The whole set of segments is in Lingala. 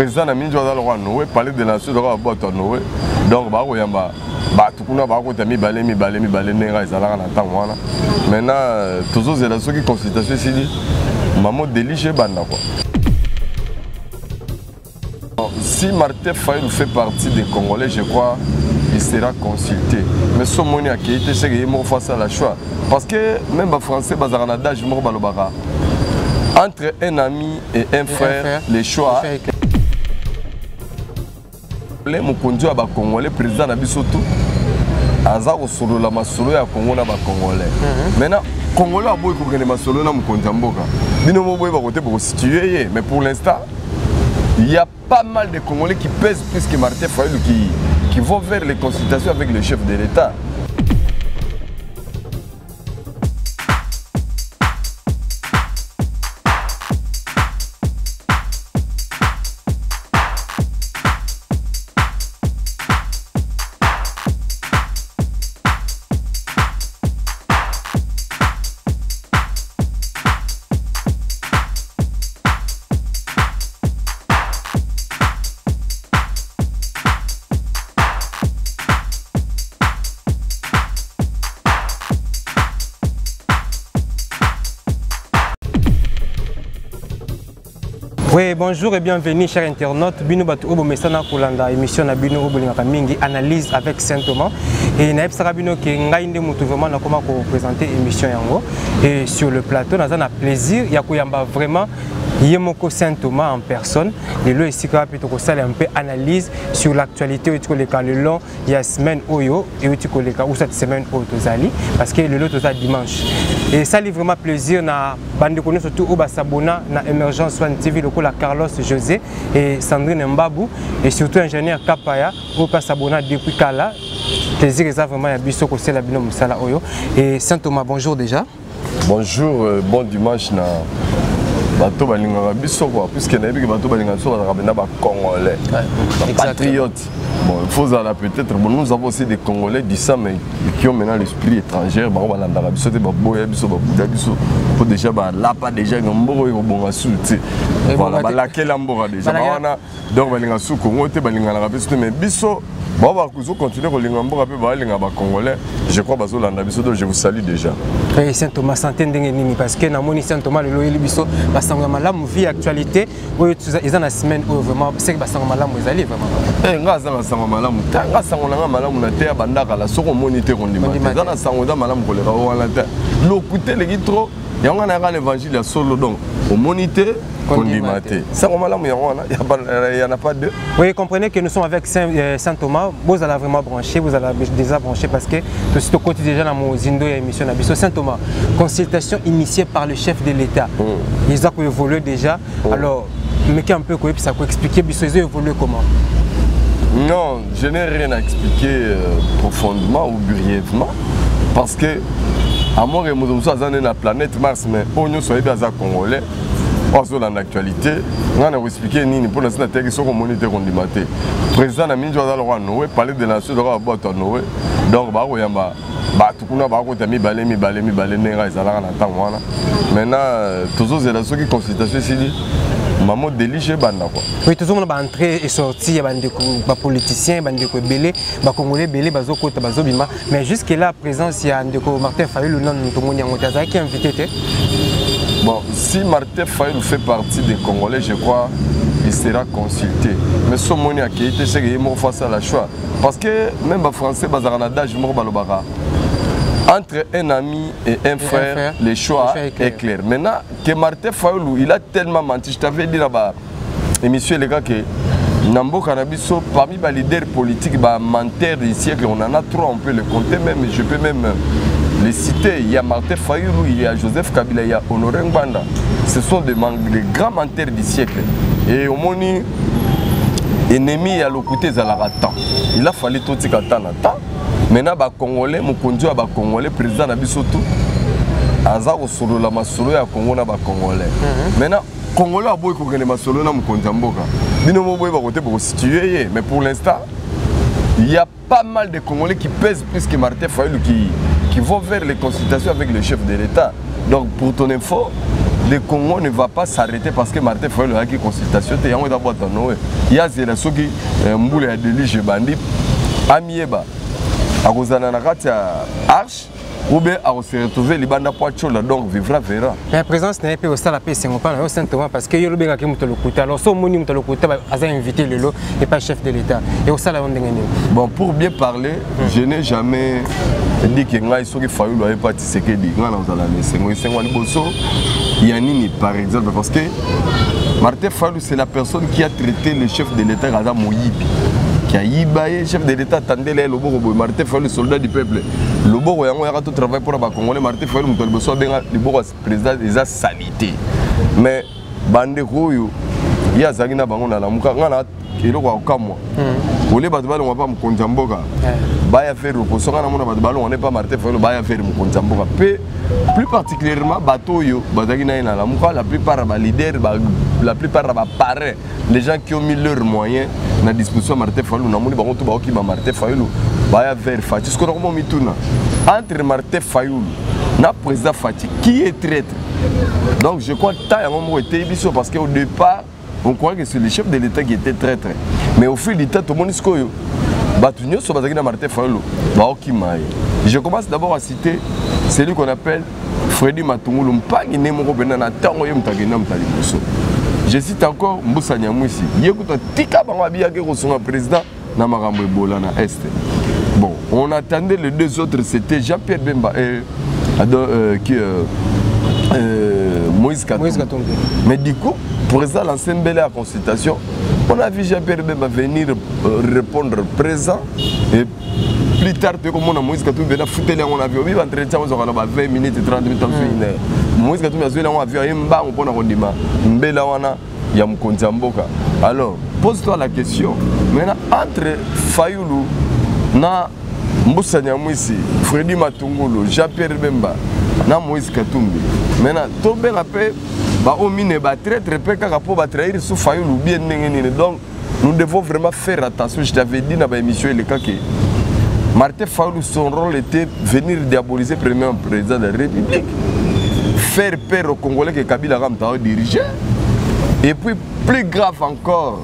président na minjo za lwa Noé parler de la nation de Boto Noé donc ba ko yamba ba tukuna ba ko tami balé nenga ezalaka na temps wana maintenant toujours c'est la ce qui consultation ici dit maman délige banda quoi. Si Martin Fayulu fait partie des Congolais, je crois il sera consulté. Mais ce moni a qui était c'est qu'il face à la choix parce que même les Français bazarana je me balobara entre un ami et un frère les choix les mukonjo aba Congolais président na bisoto aza ko solo la masolo ya Congo na ba Congolais maintenant Congolais a boy ko gagner masolo na mukonja mboka bino mo boy ba côté pour situer mais pour l'instant il y a pas mal de Congolais qui pèsent plus que Martin Fayulu qui vont vers les consultations avec le chef de l'État. Oui, bonjour et bienvenue chers internautes. Bino batu obo mesana kolanda émission na bino obo linga mingi analyse avec Saint Thomas et na epsaka bino ke ngai nde mutu vraiment na koma ko présenter émission yango et sur le plateau na za plaisir ya koyamba vraiment Yemoko Saint Thomas en personne et le ici ka plutôt ko sala un peu analyse sur l'actualité où le long il y a semaine oyo et où ou cette semaine au tozali parce que le lot toza dimanche et ça livre vraiment plaisir na bande connaît surtout au basabona na Emergence One TV le la Carlos José et Sandrine Mbabou et surtout ingénieur Kapaya au basabona depuis Kala plaisir est vraiment ya biso ko sala bino musala oyo et Saint Thomas bonjour déjà. Bonjour bon dimanche na bato balingaka biso quoi puisque na yebi bato balingaka biso bazaka ba Congolais patriotes. Bon, il faut peut-être bon, nous avons aussi des Congolais du sang mais qui ont maintenant l'esprit étranger bah on va l'andara biso te ba boya biso ba buda biso faut déjà ba là pas déjà ngombo yo bonga souti voilà ba laquelle mbora déjà wana donc balinga sou Congo te balinga na biso mais biso bon va continuer ko linga mbora pe ba linga ba Congolais je crois bazo landa biso donc je vous salue déjà. Et Saint Thomas santé ndenge nini parce que na moni Saint Thomas le loyeli biso basanga malamu vie actualité oyo ils en a semaine oyo vraiment c'est que basanga malamu ezali vraiment eh ngaza sango malamu tanga sango na malamu na te bandaka la soko moniteur on dit na sango da malamu ko le wana te lokuté les trop yanga na l'évangile ya solo donc au moniteur on dit maté sango malamu ya wana y en a pas deux. Oui, comprenez que nous sommes avec Saint Thomas, vous allez vraiment brancher, vous allez déjà brancher parce que tout au côté déjà dans mon zindo et émission Nabiso Saint Thomas, consultation initiée par le chef de l'État. Ils ont évolué déjà. Alors, mais un peu quoi ça peut expliquer ils ont évolué comment? Non, je n'ai rien à expliquer profondément ou brièvement parce que à moi et nous sommes dans la planète Mars mais on nous sommes bien Congolais. Dans l'actualité, on a expliqué ni pour l'instant que ce qu'on moniteur on dit maté. Président na minjo za lwa Noé parler de la nation de Boto Noé donc ba ko yamba ba tukuna ba ko tami balé nenga ezalaka na temps wana maintenant toujours c'est la ce qui consultation ici dit maman délige banda quoi. Oui, tout le monde va entrer et sortir, il y a des politiciens, des belé, des Congolais belé, des Okota, des Obima. Mais jusque là, présence, il y a des Martin Fayulu, le nom de tout le monde qui est invité. Bon, si Martin Fayulu fait partie des Congolais, je crois il sera consulté. Mais ce moni a qui était c'est qu'il est face à la choix. Parce que même les Français, bazarana je me balobara. Entre un ami et un frère, le choix est clair. Maintenant, que Martin Fayulu, il a tellement menti. Je t'avais dit là-bas, émission les gars, que Nambo Canabiso, parmi les leaders politiques, les menteurs du siècle, on en a trois, on peut les compter même, je peux même les citer. Il y a Martin Fayulu, il y a Joseph Kabila, il y a Honoré Mbanda. Ce sont des grands menteurs du siècle. Et au moni, ennemi à l'occulté, il a fallu tout ce qu'il attend. Maintenant, les Congolais, les Congolais, le président de Bisoto, aza ko solo la masolo ya Congo na ba Congolais. Maintenant, Congolais a boy ko gagner masolo na mukonja mboka. Bino mo boy ba côté pour situer mais pour l'instant, il y a pas mal de Congolais qui pèsent plus que Martin Fayulu qui vont vers les consultations avec le chef de l'État. Donc pour ton info, le Congo ne va pas s'arrêter parce que Martin Fayulu a qui consultation. Il y a des gens qui Mboule a délige bandi. Amieba, à Rosanna Arche. Ou bien à se retrouver les bandes à donc vivra verra. La présence n'est pas au stade à Saint-Thomas parce que le béga qui m'a le alors son monument le côté a invité le lot et pas chef de l'État et au stade bon pour bien parler je n'ai jamais dit que ngai soki Fayulu avait pas Tshisekedi ngana ozala mesengo isengo liboso yanini par exemple parce que Martin Fayulu c'est la personne qui a traité le chef de l'État Gaza Moyibi. Qui a yibaye chef de l'État attendait les lobos Martin Fayulu soldat du peuple le bobo yango ya tout travail pour les Congolais Martin Fayulu muto liboso benga libogo président des salité mais bande koyo ya zangina bango na lamuka ngana eloko akamwa ole bato balo ngapa mukonza mboka baya faire reposo ngana mona bato balo on n'est pas Martin Fayulu baya faire mukonza mboka pe plus particulièrement bato yo bazakina na lamuka la plupart ba leader la plupart ba parrains les gens qui ont mis leurs moyens na disposition Martin Fayulu na moni bango to ba oki ba Martin Fayulu baya vers Fati ce qu'on a mituna entre Martin Fayulu na président Fati qui est traître donc je crois que ta yango était biso parce qu'au départ on croyait que c'est le chef de l'État qui était traître mais au fil du temps tout le monde skoyo batu nyoso bazakina Martin Fayulu ba oki mai je commence d'abord à citer celui qu'on appelle Freddy Matungulu mpangi ne moko bena na tango yo mutagena mutali biso. Je cite encore Mbusa Nyamwisi. Yekuta tika bango abiyake ko songa président na makambo ebola na est. Bon, on attendait les deux autres, c'était Jean-Pierre Bemba et Moïse Katumbi. Mais du coup, président lancé une belle consultation. On a vu Jean-Pierre Bemba venir répondre présent et plus tard, comme on a Moïse Katumbi, on a vu un entretien, on a 20 minutes, 30 minutes, une heure. Moïse Katumbi a vu un mba, on a dit mbela wana ya mkonza mboka. Alors, pose-toi la question. Maintenant, entre Fayulu na Mbusa Nyamwisi, Freddy Matungulu, Jean-Pierre Bemba, na Moïse Katumbi. Maintenant, tombe rappel, ba omine ba traître pe kaka po ba trahir sous Fayulu bien nengeni. Donc, nous devons vraiment faire attention. Je t'avais dit dans l'émission le cas que Martin Fayulu, son rôle était venir diaboliser le premier président de la République, faire peur aux Congolais que Kabila Ramtao dirigeait. Et puis, plus grave encore,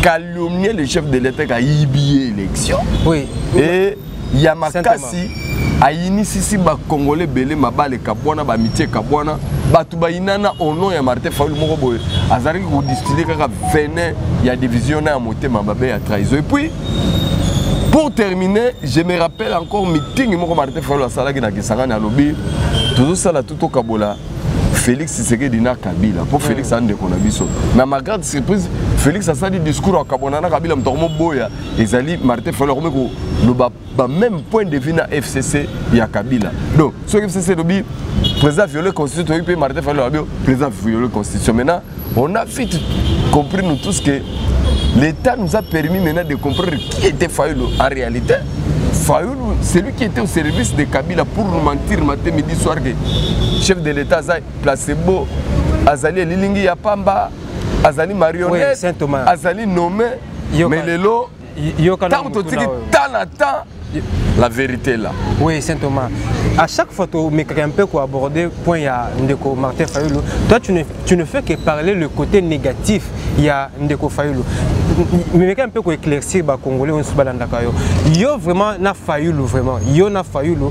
calomnier le chef de l'État qui a yibillé l'élection. Oui. Et Yamakasi a initié les Congolais belé mabale kabwana ba mitié kabwana batu ba inana au nom ya Martin Fayulu moko boye azari ko distiller kaka venin ya division na moté mababe ya trahison. Et puis pour terminer, je me rappelle encore meeting moko Martin Fayulu asalaki na Kisangani à lobby tout ça là tout au Kabola Félix Tshisekedi na Kabila pour Félix ande kona biso mais à ma grande surprise Félix a sali discours à Kabona na Kabila mtomo boya ezali Martin Fayulu komeko le même point de vue na FCC ya Kabila donc ce que FCC lobby président violé constitution puis Martin Fayulu président violé constitution maintenant on a vite compris nous tous que l'État nous a permis maintenant de comprendre qui était Fayulu en réalité. Fayulu, c'est lui qui était au service de Kabila pour nous mentir matin, midi, soir que chef de l'État a placebo, Azali Lilingi Yapamba, Azali marionnette, oui, Azali nommé, mais le lot, tant la vérité est là. Oui, Saint-Thomas. À chaque fois que tu un peu aborder point Ndeko Martin Fayulu, toi tu ne fais que parler le côté négatif il y a Ndeko Fayulu. Mais un peu éclaircir les Congolais on se balade yo vraiment na Fayulu vraiment yo na Fayulu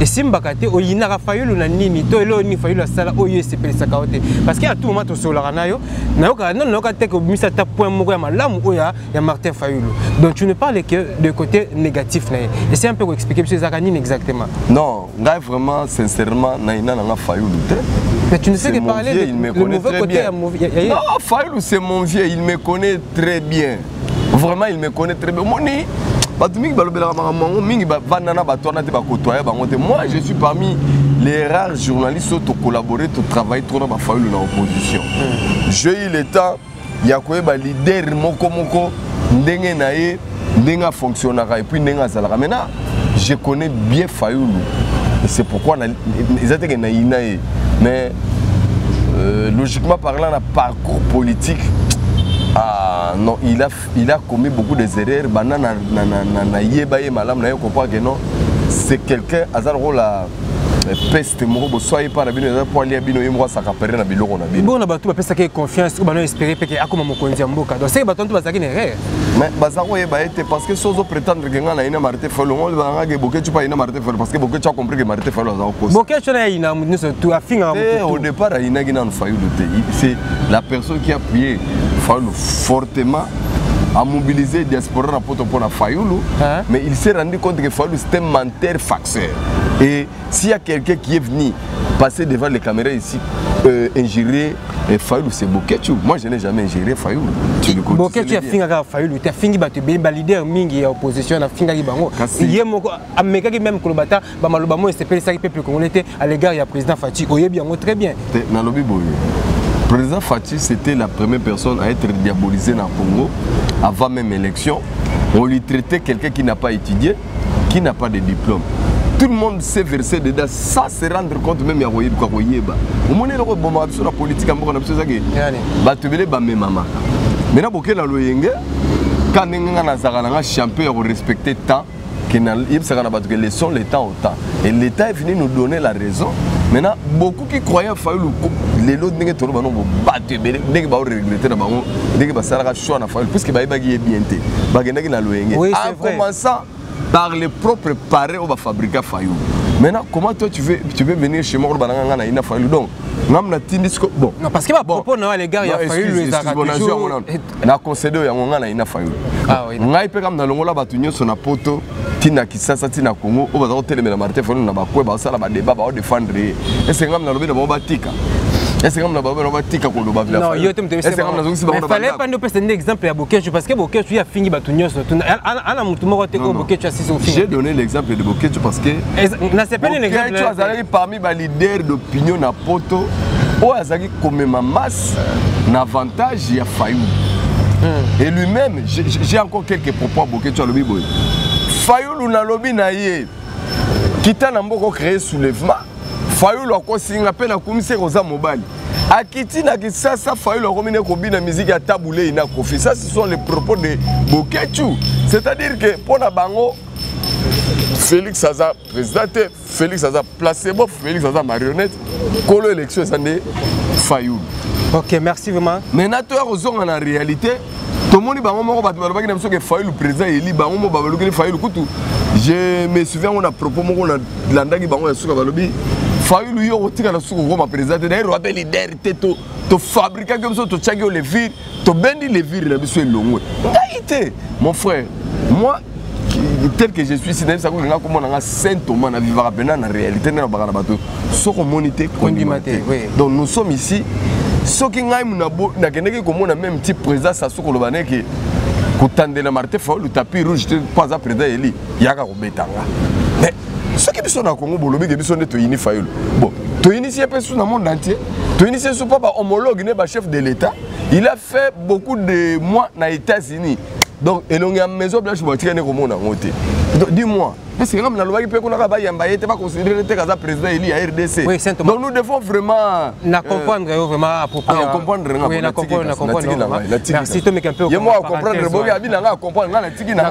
et si mbakate o yinaka Fayulu na nini to elo ni Fayulu sala oyo sepelisa kaote parce que à tout moment to solara na yo na yo ka non ka te ko misa ta point moko ya malamu oya ya Martin Fayulu donc tu ne parles que de côté négatif na et c'est un peu expliquer monsieur Zakanine exactement non ngai vraiment sincèrement na ina na Fayulu te mais tu ne sais que parler le mauvais côté à mauvais non Fayulu c'est mon vieux il me connaît très bien vraiment il me connaît très bien moni moi je suis parmi les rares journalistes qui ont collaboré, qui ont travaillé trop dans l'opposition. J'ai eu le temps, il y a un leader moko ndenge nae ndenga fonctionnera et puis ndenga zalaka. Maintenant, je connais bien Fayulu. Et c'est pourquoi ils étaient naïnae. Mais logiquement parlant, le parcours politique. Ah non, il a commis beaucoup d'erreurs. C'est quelqu'un, peste moko soyez pas na bino pour aller bino yemo ça capérer na biloko na bino. Bon na bato ba pesa ke confiance ou ba no espérer pe ke akoma mokonzi ya mboka. Donc c'est bato ba zaki ne ré. Mais bazako ye ba été parce que sozo prétendre que ngana ina Martin Fayulu on va nga ke Boketu pas ina Martin Fayulu parce que Boketu a compris que Martin Fayulu a cause. Boketu na ina mu tout afinga au départ ina gina Fayulu c'est la personne qui a appuyé Fayulu fortement a mobilisé la diaspora pour Fayulu, mais il s'est rendu compte que Fayulu c'était un menteur faxeur. Et s'il y a quelqu'un qui est venu passer devant les caméras ici, ingérer Fayulu, c'est Boketu. Moi je n'ai jamais ingéré Fayulu. Boketu a fini avec Fayulu, tu as fini avec le leader mingi opposition a fini avec bango. Yemoko ameka même kolobata ba malobamo espérer ça peuple congolais à l'égard du président Fachi. Oyebi yango très bien. Na lobi boye. Le président Fachi, c'était la première personne à être diabolisée dans le Congo avant même l'élection. On lui traitait quelqu'un qui n'a pas étudié, qui n'a pas de diplôme. Tout le monde s'est versé dedans sans se rendre compte même de ce qu'il y a. Au moment où la politique a été maintenant, quand on a champion pour respecter le temps, que laissons le temps au temps. Et l'État est venu nous donner la raison. Maintenant, beaucoup qui croyaient à Fayulu, les autres n'ont pas battu, dès qu'ils ont regretté, dès qu'ils ont choisi à Fayulu, puisque ils ont bien été. En commençant par les propres parents, on va fabriquer Fayulu. Maintenant, comment toi tu veux venir chez moi, on a Fayulu donc. Bon. Non, parce qu'il va propos à l'égard, il a fallu les arrêter. On a concédé à Fayulu. Ah oui. On a été comme dans le monde là, on a poto. Tina Kisasa, Tina Congo, on va télé la Martin Fayulu, on va faire un débat, on va défendre. Et c'est comme dans le monde batika. Est-ce que on a batika qu'on doit faire? Non, il y a un fallait pas nous passer un exemple à Boketu parce que Boketu a fini Batunios. J'ai donné l'exemple de Boketu parce que Boketu a parmi les leaders d'opinion na poto, où Azaki comme ma masse n'avantage il y a Fayulu. Et lui-même, j'ai encore quelques propos à Boketu à Lobi. Fayulu na lobi na ye, kita na mboko créer soulèvement. Fayulu a consigné appel à commissaire aux mobile. A Kiti na Kisasa, Fayulu a combiné la musique à taboulé na kofi. Ça, ce sont les propos de Boketu. C'est-à-dire que pour la bango, Félix Saza président, Félix Saza placebo, Félix Saza marionnette, Kolo élection, ça n'est Fayulu. Ok, merci vraiment. Maintenant, tu as en réalité. Tout le monde est Fayulu président élu, je me souviens on a propos on a landaki bango ya suka balobi Fayulu yo otika na suka ko ma président d'ailleurs on appelle leader to fabriquer comme ça to tchaki les vires to bendi les vires na biso elongwe ngaité mon frère moi tel que je suis c'est ça que nga comme on a Saint Thomas na vivre bena na réalité na bakana bato soko monité condimate. Donc nous sommes ici ce qui ngai na kendeki komona même type président Sassou Kolobane qui kutandela Martin Fayulu tapis rouge pas à président Eli yaka kobetanga. Mais ce qui sont na Congo bolobi que biso neto ini Fayulu. Bon, to initier personne dans le monde entier. To initier sous pas homologue né ba chef de l'État. Il a fait beaucoup de mois aux États-Unis. Donc et l'on a maison blanche voiture né comme on a monté. Dis-moi, est-ce que comme la loi qui peut qu'on a pas yamba était pas considéré comme président Eli à RDC. Oui, donc nous devons vraiment comprendre vraiment à propos comprendre oui, comprendre. Merci Tom un peu. Moi comprendre bon ya bina nga comprendre nga tiki na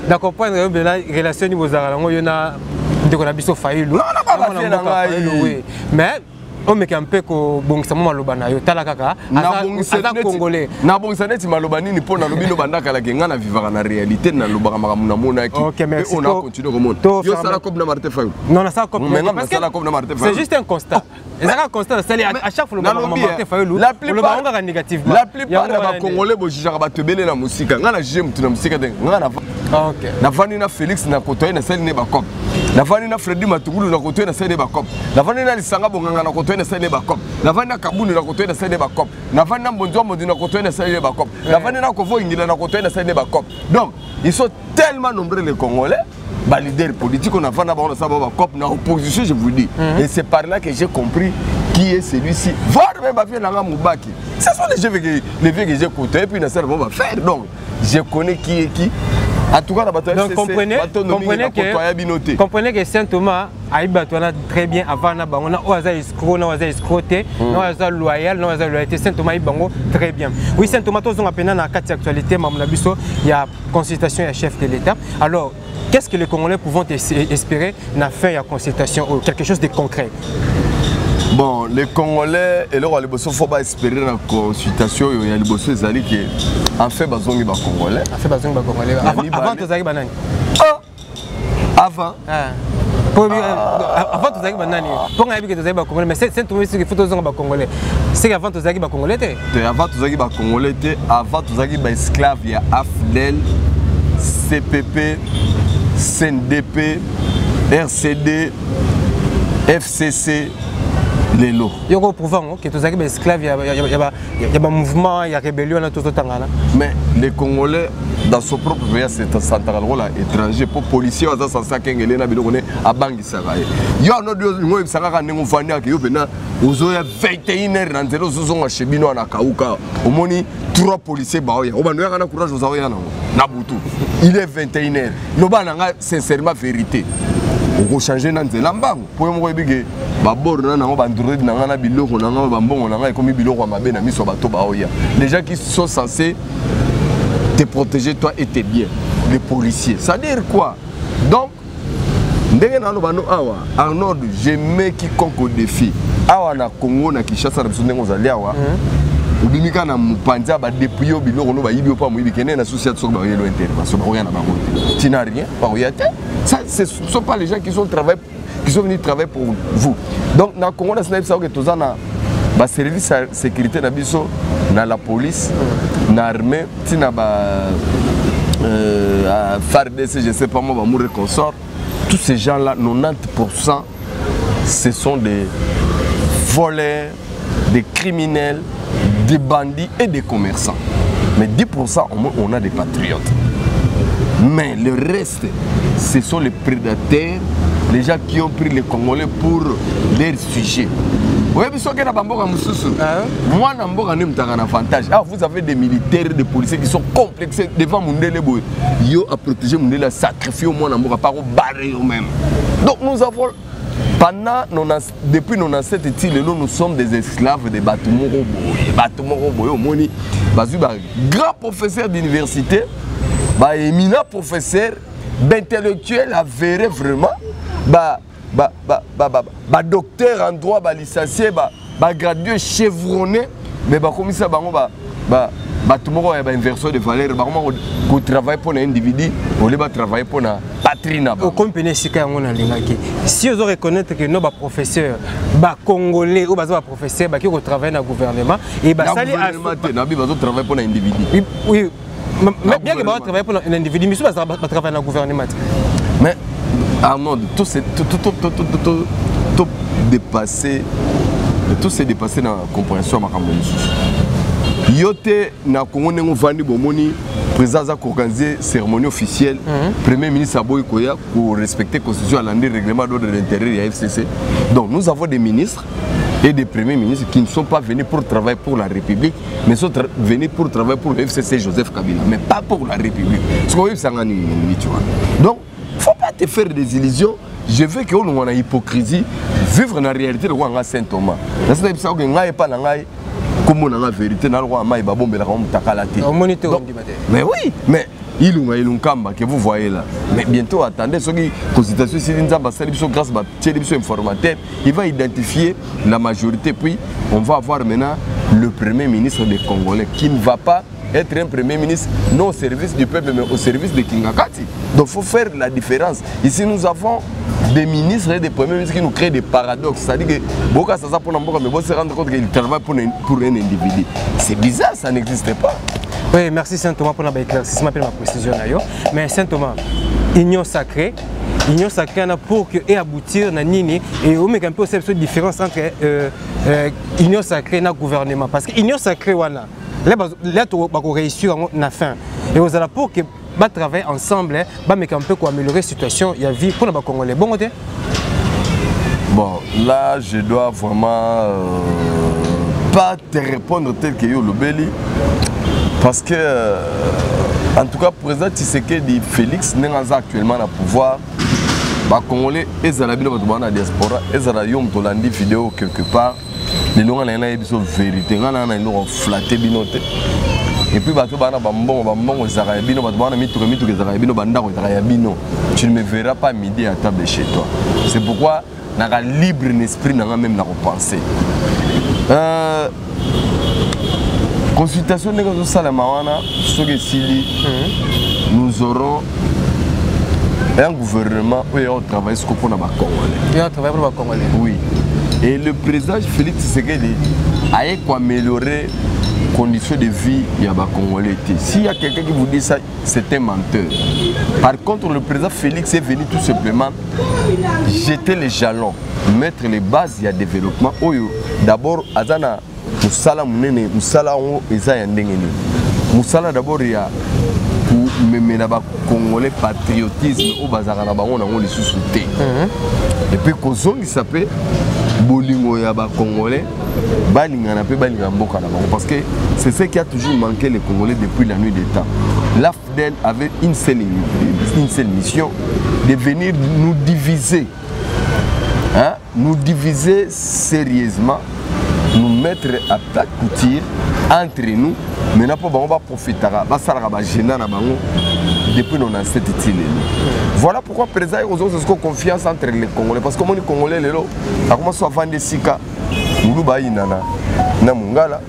na comprendre la relation niveau za ngo yona ndeko na biso Fayulu. Oui. Mais on me un peu ko bongisa mo maloba na yo tala kaka asa congolais na bongisa neti maloba nini po na lobi no bandaka la kenga na vivre na réalité na loba makamuna mona ki on a continué comme yo sala comme na Martin Fayulu non na sala comme c'est juste un constat et ça constat à chaque fois le Martin Fayulu la plupart négativement la plupart des congolais bo jijaka ba tebele na musika nga na jije mutu na musika de nga na OK na vani na Félix na kotoye na sali ne ba cop na vani na Freddy Matungulu na kotoye na sali ne ba cop na vani na Lisanga bonganga na kotoye na sali ba cop na vani na Kabuni na kotoye na sali ba cop na vani na Mbonzo Modi na kotoye na sali ba cop na vani na Kovo Ingila na kotoye na sali ba cop. Donc ils sont tellement nombreux les Congolais bah leader politique on a vani na ba ça ba cop na opposition je vous dis et c'est par là que j'ai compris qui est celui-ci voir même ba vie na Mubaki. Ce sont les vieux que j'ai côtoyé puis na ça on va faire donc je connais qui est qui. En tout cas, donc comprenez que Saint Thomas a eu très bien avant na bango na oza escroc na oza escroté na oza loyal na oza loyauté. Saint Thomas bango très bien. Oui, Saint Thomas tous on appelle na quatre actualité mamna biso il y a consultation et chef de l'État. Alors qu'est-ce que les Congolais pouvons espérer na fin ya consultation ou quelque chose de concret? Bon, les Congolais, et là, il faut pas espérer la consultation. Il y a les bosseux qui en fait, bazongi ba Congolais. En fait, bazongi ba Congolais. Avant, tu as banani. Avant. Avant, tu as banani. Pour que tu as Congolais, mais c'est tout ce qu'il faut que tu Congolais. C'est avant, tu as Congolais. Avant, tu as Congolais. Avant, tu as esclaves. Il y a AFDEL, CPP, CNDP, RCD, FCC. Les lots. Il y a un mouvement, il y a un mouvement, il y a une rébellion. Mais les Congolais, dans son propre pays, c'est central étranger. Pour les policiers, ils sont censés à Bangui. Il y a un autre qui est à 21h. 3 policiers, il est 21h. Sincèrement, vérité. On va changer dans le lambango. Pour moi, les gens qui sont censés te protéger, toi et tes biens, les policiers. Ça veut dire quoi? Donc, Arnaud, je mets quiconque au défi. Awa na Congo na Kinshasa na bisonde ngozali awa. Ubimika na mupanza ba depuis yo biloko no ba yibi pa mu yibikene na association ba yelo intervention ba oyana ba ngote. Tu n'as rien, pas oyate. Ça ce sont pas les gens qui sont venus travailler pour vous. Donc na Congo na sniper ça que tozana ba service de sécurité na biso na la police na armée tina ba FARDC je sais pas moi ba mourir consort. Tous ces gens là 90% ce sont des voleurs, des criminels, des bandits et des commerçants. Mais 10% au moins on a des patriotes. Mais le reste, ce sont les prédateurs, les gens qui ont pris les Congolais pour leurs sujets. Moi, un avantage. Ah, vous avez des militaires, des policiers qui sont complexés devant Mundele Boy. Yo a protégé Mundele, a sacrifié au moins Namboka par barrer eux-mêmes. Donc nous avons, depuis nos ancêtres, nous sommes des esclaves des Batumoro Boy. Grand professeur d'université, éminent professeur, d'intellectuel avéré vraiment, docteur en droit, licencié, gradué chevronné, mais comme ça, Batumoro a une inversion de valeur, qu'on travaille pour un individu, on va travailler pour la patrie. Si vous reconnaissez que nos professeurs, Congolais ou professeurs qui travaillent dans le gouvernement, et travailler pour un individu. Oui, mais bien que travailler pour un individu, mais si vous travaillez dans le gouvernement. Mais Arnaud, tout s'est dépassé dans la compréhension de ma Yote na Congo nengo vandi bomoni président a organisé cérémonie officielle premier ministre Aboy Koya pour respecter constitution et règlement d'ordre de l'intérieur et FCC. Donc nous avons des ministres et des premiers ministres qui ne sont pas venus pour travailler pour la République, mais sont venus pour travailler pour le FCC Joseph Kabila, mais pas pour la République. Donc il ne faut pas te faire des illusions. Je veux que nous ayons hypocrisie, vivre dans la réalité de Saint Thomas. Comme on a la vérité, mais oui, mais il que vous voyez là. Mais bientôt, attendez, ce qui consultation grâce à informateur, il va identifier la majorité. Puis, on va avoir maintenant le premier ministre des Congolais qui ne va pas être un premier ministre non au service du peuple, mais au service de Kingakati. Donc, il faut faire la différence. Ici, nous avons des ministres et des premiers ministres qui nous créent des paradoxes. C'est-à-dire que beaucoup de ça pour se rendre compte qu'ils travaillent pour un individu. C'est bizarre, ça n'existe pas. Oui, merci Saint Thomas pour l'éclaircissement et ma précision. Mais Saint Thomas, union sacrée pour que et aboutir na nini et on met un peu cette différence entre union sacrée et gouvernement. Parce que union sacrée là tu vas réussir na fin et vous allez pour que va travailler ensemble, va mettre un peu pour améliorer la situation, il y a vie pour les Congolais. Bon côté. Bon, là je dois vraiment pas te répondre tel que yo le Beli parce que En tout cas, président Tshisekedi Félix n'est actuellement à pouvoir. Les Congolais, ils ont la diaspora, ils ont la vidéo quelque part. Les gens ont la vérité, ils ont flatté. Et puis, tu ne me verras pas midi à table chez toi. C'est pourquoi on a libre d'esprit, on a même la repenser. Consultation de Salamawana, nous aurons un gouvernement où on travaille sur le Congolais. Oui. Et le président Félix Tshisekedi a amélioré les conditions de vie des Congolais. S'il y a quelqu'un qui vous dit ça, c'est un menteur. Par contre, le président Félix est venu tout simplement jeter les jalons, mettre les bases du développement. D'abord, Azana. Musala munene musala on eza ya ndengeni musala d'abord ya pour memela ba congolais patriotisme au bazaka na bango nango lisusu te et puis kozongisa pe bolingo ya ba congolais balinga na pe balinga mboka na bango parce que c'est ce qui a toujours manqué les Congolais depuis la nuit des temps. L'AFDEL avait une seule mission, de venir nous diviser, hein? Nous diviser sérieusement, nous mettre à plat couture entre nous. Maintenant, on va profiter, on va depuis nos ancêtres. Voilà pourquoi le président a confiance entre les Congolais. Parce que les Congolais, ils ont commencé à vendre des sika. Nous na Mungala,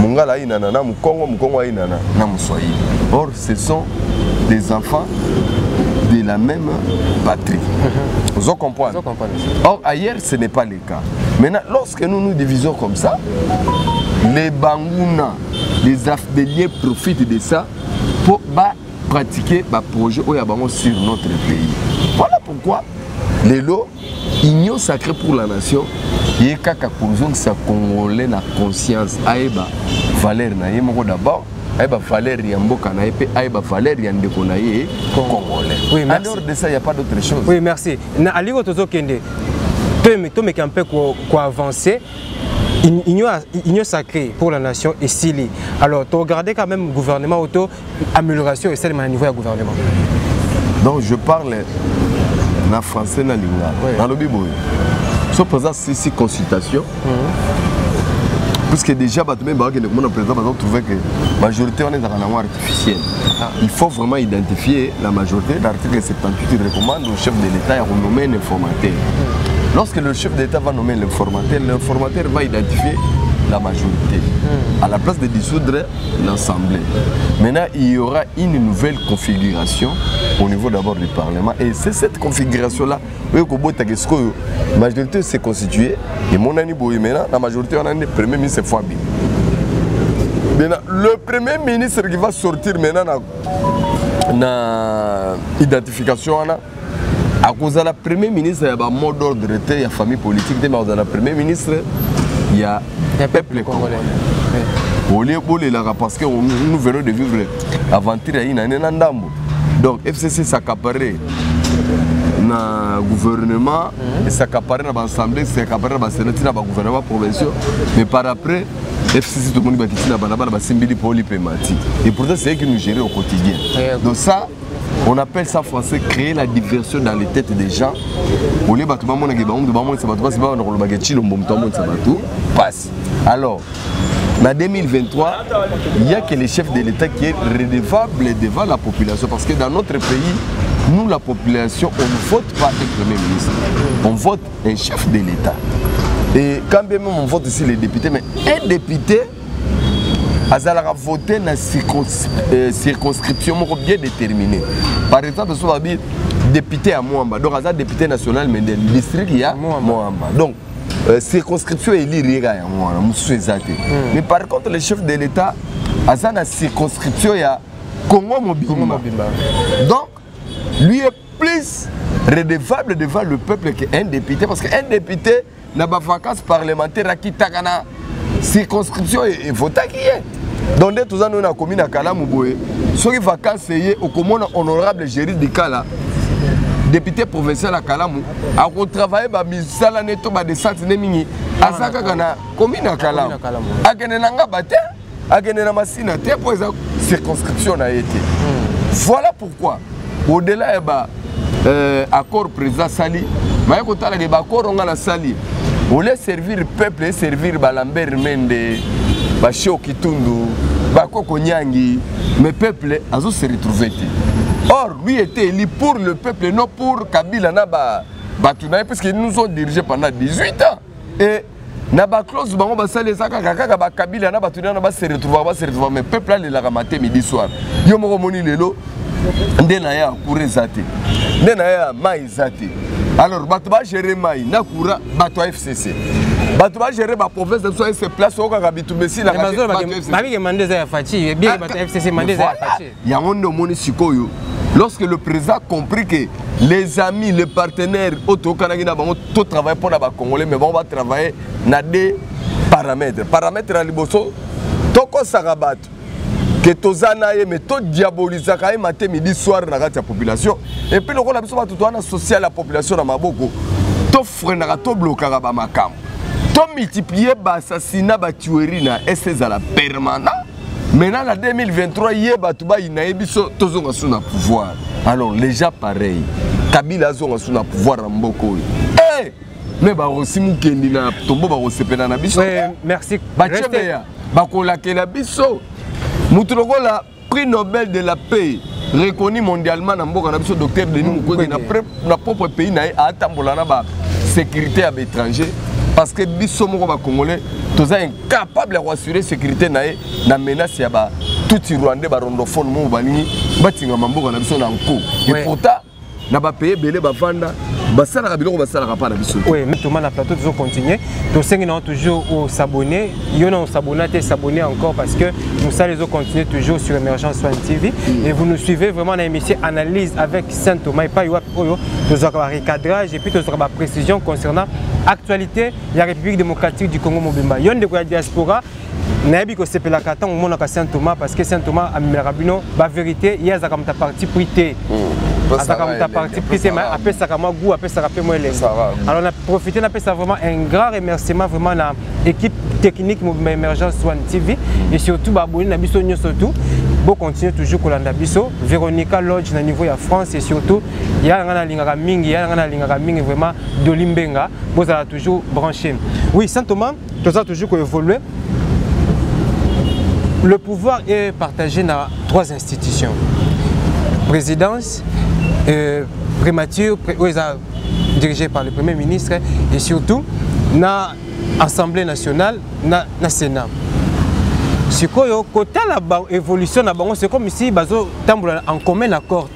Mungala inana, na Mukongo, Mukongo inana, na Muswahili. Or, ce sont des enfants de la même patrie. Vous comprenez? Or, ailleurs, ce n'est pas le cas. Maintenant, lorsque nous nous divisons comme ça, les Bangouna, les Afdéliens profitent de ça pour pratiquer des projets sur notre pays. Voilà pourquoi les lots, union sacrée pour la nation, il y a un Congolais na conscience, aïba valeur na yemoko d'abord, aïba valeur yamboka na yepé, aïba valeur yandeko na yé Congolais. Oui, merci. En dehors de ça, il n'y a pas d'autre chose. Oui, merci. Na aligo tozo kende, toi mais un peu quoi avancer. Union sacrée pour la nation et Sili. Alors, tu regardes quand même le gouvernement auto amélioration et celle à niveau du gouvernement. Donc je parle en français na lingua. Dans le Bible. Sauf présent ici consultation. Puisque déjà le président va trouver que la majorité on est dans la loi artificielle. Il faut vraiment identifier la majorité. L'article 78 recommande au chef de l'État de nommer un informateur. Lorsque le chef d'État va nommer l'informateur va identifier la majorité, à la place de dissoudre l'Assemblée. Maintenant, il y aura une nouvelle configuration au niveau d'abord du Parlement. Et c'est cette configuration-là, la majorité s'est constituée. Et mon ami Boy, maintenant, la majorité, on a le Premier ministre Fabi. Maintenant, le Premier ministre qui va sortir maintenant dans l'identification, à cause de la Premier ministre, il y a un mot d'ordre de la famille politique, mais à cause de la Premier ministre, il y a un peuple congolais. Parce que nous venons de vivre l'aventure à Ndambo. Donc, FCC s'accaparait dans le gouvernement, s'accaparait dans l'Assemblée, s'accaparait dans le Sénat, dans le gouvernement provincial. Mais par après, FCC tout le monde va quitter la Simbili pour l'IPMATI. Et pourtant, c'est eux qui nous gèrent au quotidien. Donc ça, on appelle ça en français créer la diversion dans les têtes des gens. Alors, en 2023, il n'y a que le chef de l'État qui est redevable devant la population. Parce que dans notre pays, nous, la population, on ne vote pas un Premier ministre. On vote un chef de l'État. Et quand bien même on vote ici les députés, mais un député, il a voté dans une circonscription bien déterminée. Par exemple, il député à Moamba, donc il a député national, mais le district il y a Moamba. Donc, circonscription est liée à Moamba. Mais par contre, le chef de l'État, il a une circonscription il y a Congo Mobimba. Donc, lui est plus redevable devant le peuple qu'un député, parce qu'un député n'a pas de vacances parlementaires qui t'a circonscription et vote qui est. Donc, tous les gens qui ont Kalamouboé, ceux qui vacances c'est au commun honorable Géry Dikala, député provincial à Kalamou, a travaillé à Misala Neto de Santinemini, à Sakagana, commune à Kalamou. À Genenanga Bate, à Genena Massina, pour les circonscriptions a été. Voilà pourquoi, au-delà de l'accord président Sali, mais quand on a l'accord, on a la Sali. On laisse servir le peuple et servir Lambert Mende, Bachio Kitundu, Bakoko Nyangi, mais le peuple a se retrouvé. Or, lui était élu pour le peuple, non pour Kabila Batounaï, parce qu'ils nous ont dirigés pendant 18 ans. Et Naba clause, on va saler ça, Kabila Batounaï va se retrouver, mais le peuple a le ramaté midi soir. Yomo Moni Lelo, Ndenaya Kourezate, Ndenaya Maïzate. Alors, bato va gérer Maï, Nakura, bato FCC. Bato va gérer ma province de soi et se place au Kagabitou Messi. La lorsque le président a compris que les amis, les partenaires, tout travaillent pour les Congolais, mais on va travailler dans des paramètres. Paramètres à l'Iboso, Toko Sarabat. Que tozanaye mais to diaboliser quand matin midi soir dans la population et puis le rôle biso ba tout associer la population na maboko to freiner to bloquer ba makam to multiplier ba assassinat ba tuerie na SS à la permanent maintenant la 2023 yeba to ba ina biso tozonga sous pouvoir alors les gens pareil Kabila zonga sous pouvoir na mboko mais ba aussi mukendi na tombo ba osepena na biso merci ba chebeya ba kolakela biso Moutrogola, prix Nobel de la paix, reconnu mondialement dans le docteur Denis Mukwege, dans notre propre pays, a la sécurité à l'étranger. Parce que les Congolais sont incapables d'assurer la sécurité dans la menace de tout les Rwandais, les rondophones, les Mambo, et pourtant, on a payé les Bafanda. Oui, mais tout le monde a plateau toujours continuer. Nous toujours s'abonner. Nous s'abonner encore parce que nous allons continuer toujours sur Emergence One TV. Et vous nous suivez vraiment dans l'émission Analyse avec Saint-Thomas. Et pas nous avons un recadrage et puis nous avons une précision concernant l'actualité de la République démocratique du Congo Mobimba. Il y a une diaspora. Nabi ko sepela kata au monde Saint Thomas parce que Saint Thomas a mis la rabino la vérité il y a za comme ta partie prité ça comme ta partie prité mais après ça comme goût après ça rappelle moi les alors on a profité on a fait ça vraiment un grand remerciement vraiment à l'équipe technique Mouvement Émergence One TV et surtout abonné na biso surtout bon continuer toujours kolanda biso Véronica Lodge na niveau ya France et surtout il y a ngana lingaka mingi vraiment de Limbenga vous allez toujours branché oui Saint Thomas tout ça toujours ko évoluer. Le pouvoir est partagé dans 3 institutions. Présidence, primature, dirigée par le Premier ministre et surtout l'Assemblée nationale, le Sénat. Ce côté l'évolution, c'est comme si en commun accord.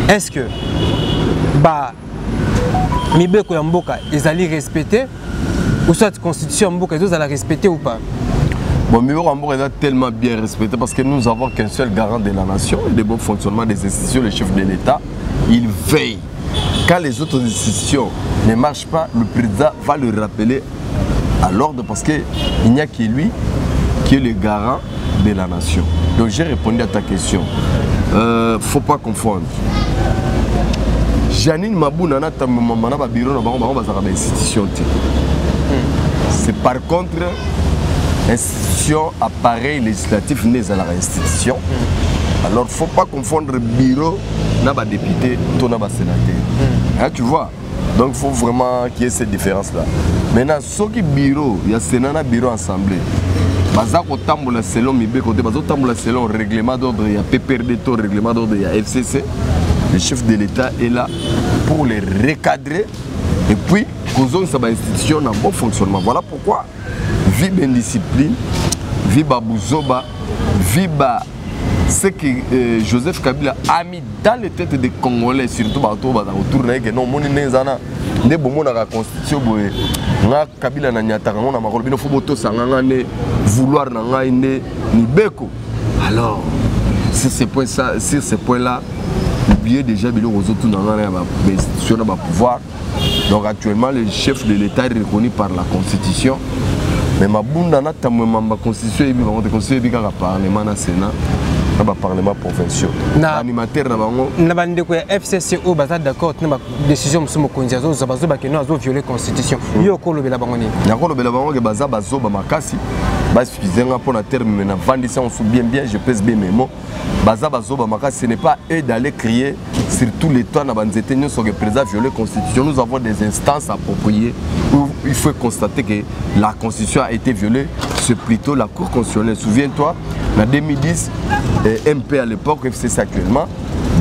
Est-ce que Mibeko Yamboka, ils allaient respecter ou soit la constitution Mboka, ils allaient respecter ou pas? Bon, Mibeko est tellement bien respecté parce que nous avons qu'un seul garant de la nation et le bon fonctionnement des institutions, le chef de l'État. Il veille. Quand les autres institutions ne marchent pas, le président va le rappeler à l'ordre parce qu'il n'y a que lui qui est le garant de la nation. Donc j'ai répondu à ta question. Il ne faut pas confondre. Janine Mabouna n'a pas de bureau dans l'institution. C'est par contre institution, appareil législatif n'est à l'institution. Alors il ne faut pas confondre bureau, député, sénateur. Tu vois? Donc il faut vraiment qu'il y ait cette différence-là. Maintenant, ce qui est bureau, il y a Sénat, bureau assemblée. Selon Mibeko, selon le règlement d'ordre, il y a PPRD, le règlement d'ordre, il y a FCC. Le chef de l'État est là pour les recadrer. Et puis, causons sa institution a un bon fonctionnement. Voilà pourquoi, vive indiscipline, vive Bouzoba, vive ce que Joseph Kabila a mis dans les têtes des Congolais, surtout autour de non, mon nezana, ne bon la constitution, na Kabila na nyata, on a marre, il faut boto sangane, vouloir na ni beko. Alors, sur ces points-là, oubliez déjà bien aux autres dans l'institution de pouvoir. Donc actuellement, le chef de l'État est reconnu par la Constitution. Mais ma bunda na tamwe mamba constitution et bi constitution bi ka parlement na Sénat. le Parlement provincial. L'animateur na bande ko FCC o baza d'accord na décision musumo konziazo zabazo ba keno azo violer constitution. Yo ko lobela bango ni. Na ko lobela bango ke baza bazo ba makasi. Ba suffisant pour la terme na vendissant on bien je pèse bien mes mots. Baza bazo ba makasi, ce n'est pas eux d'aller crier sur tous les toits na banzete nyo so que président violer constitution. Nous avons des instances appropriées où il faut constater que la constitution a été violée. C'est plutôt la Cour constitutionnelle. Souviens-toi, en 2010, MP à l'époque, FCC actuellement,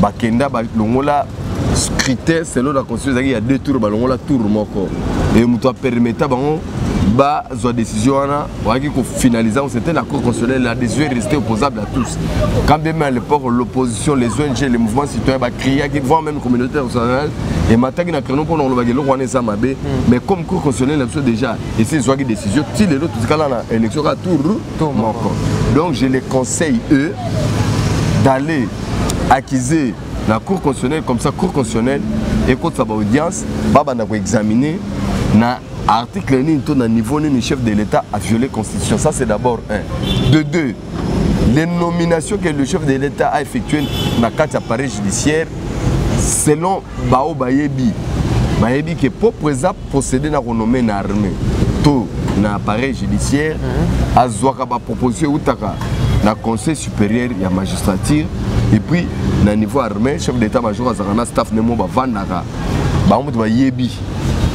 Bakenda, Longola, scrutin selon la constitution, il y a 2 tours, Longola tour moko. Et nous permettait la décision, finaliser, c'était la Cour constitutionnelle, la décision est restée opposable à tous. Quand même à l'époque, l'opposition, les ONG, les mouvements citoyens, criaient, voire même communautaires nationales, et maintenant, il y a mais comme Cour constitutionnelle, déjà, et c'est une décision, si les autres, l'élection à tour moko. Donc je les conseille, eux, d'aller acquiser la Cour constitutionnelle, comme ça, Cour constitutionnelle, écoute sa audience, va examiner l'article au niveau du chef de l'État a violé la Constitution. Ça, c'est d'abord un. De deux, les nominations que le chef de l'État a effectuées dans le appareil judiciaire, selon Bao Bayebi, Bayebi qui est pour procéder à renommer une armée. Tout l'appareil judiciaire a proposé dans le Conseil supérieur de la magistrature et puis dans le niveau armé, le chef d'état-major a staff Nemo Bavandara.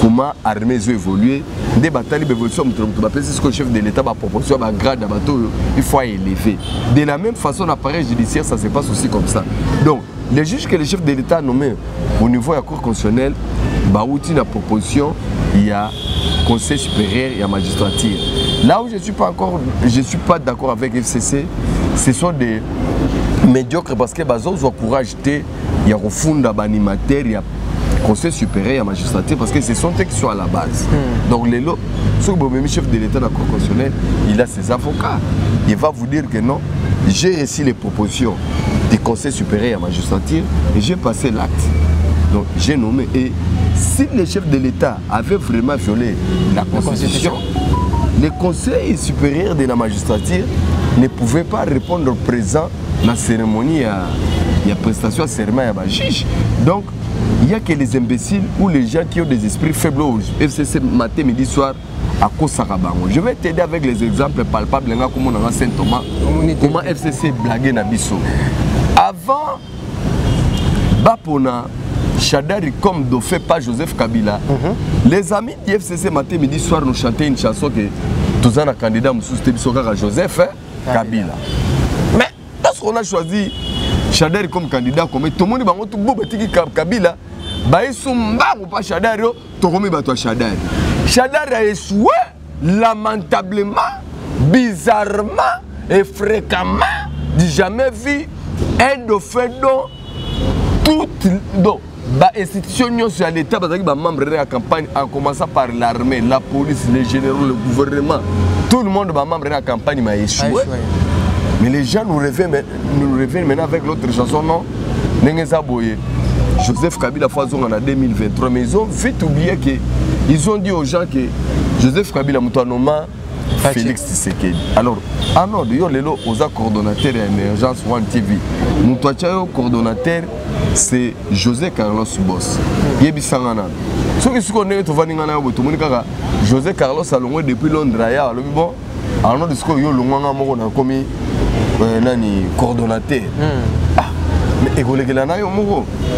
Comment l'armée a évolué, des batailles d'évolution, le chef de l'État a proposé un grade de bateau, il faut élever. De la même façon, l'appareil judiciaire, ça se passe aussi comme ça. Donc, les juges que le chef de l'État a nommé au niveau de la Cour constitutionnelle, il y a proposition, il y a Conseil supérieur et la magistrature. Là où je ne suis pas d'accord avec FCC, ce sont des médiocres parce que les autres ont courage, il y a refondé l'animateur, il y a Conseil supérieur et la magistrature parce que ce sont eux qui sont à la base. Donc les lots, le chef de l'État de la Cour constitutionnelle, il a ses avocats. Il va vous dire que non, j'ai reçu les propositions du Conseil supérieur et la magistrature et j'ai passé l'acte. Donc j'ai nommé. Et si le chef de l'État avait vraiment violé la Constitution, le Conseil supérieur de la magistrature ne pouvait pas répondre présent à la cérémonie, il y a prestation de serment à la juge. Donc, il n'y a que les imbéciles ou les gens qui ont des esprits faibles au FCC matin, midi, soir à Kosarabango. Je vais t'aider avec les exemples palpables comme on a Saint-Thomas, comment FCC blaguait Nabiso. Avant, Bapona, Chadari comme de fait pas Joseph Kabila, les amis du FCC matin, midi, soir nous chantaient une chanson que tous les candidats sont à Joseph Kabila. Mais lorsqu'on a choisi Chadari comme candidat, comme tout le monde a Kabila, ou pas Chadari, tout le monde a Chadari. Chadari a échoué lamentablement, bizarrement et fréquemment, j'ai jamais vu un de fait dont toutes les institutions sur l'État, les membres de la campagne, en commençant par l'armée, la police, les généraux, le gouvernement, tout le monde est membre de la campagne a échoué. Mais les gens nous reviennent maintenant avec l'autre chanson, non? Joseph Kabila en 2023, mais ils ont vite oublié qu'ils ont dit aux gens que Joseph Kabila Moutanoma, Félix Tshisekedi. Alors, en ordre, il y a les coordonnateurs à l'émergence One TV. Moutouachayo coordonnateur, c'est José Carlos Boss. Il y a ceux qui connaissent José Carlos a longé depuis Londres. Bon, en ordre, il y a le commis coordonnateur.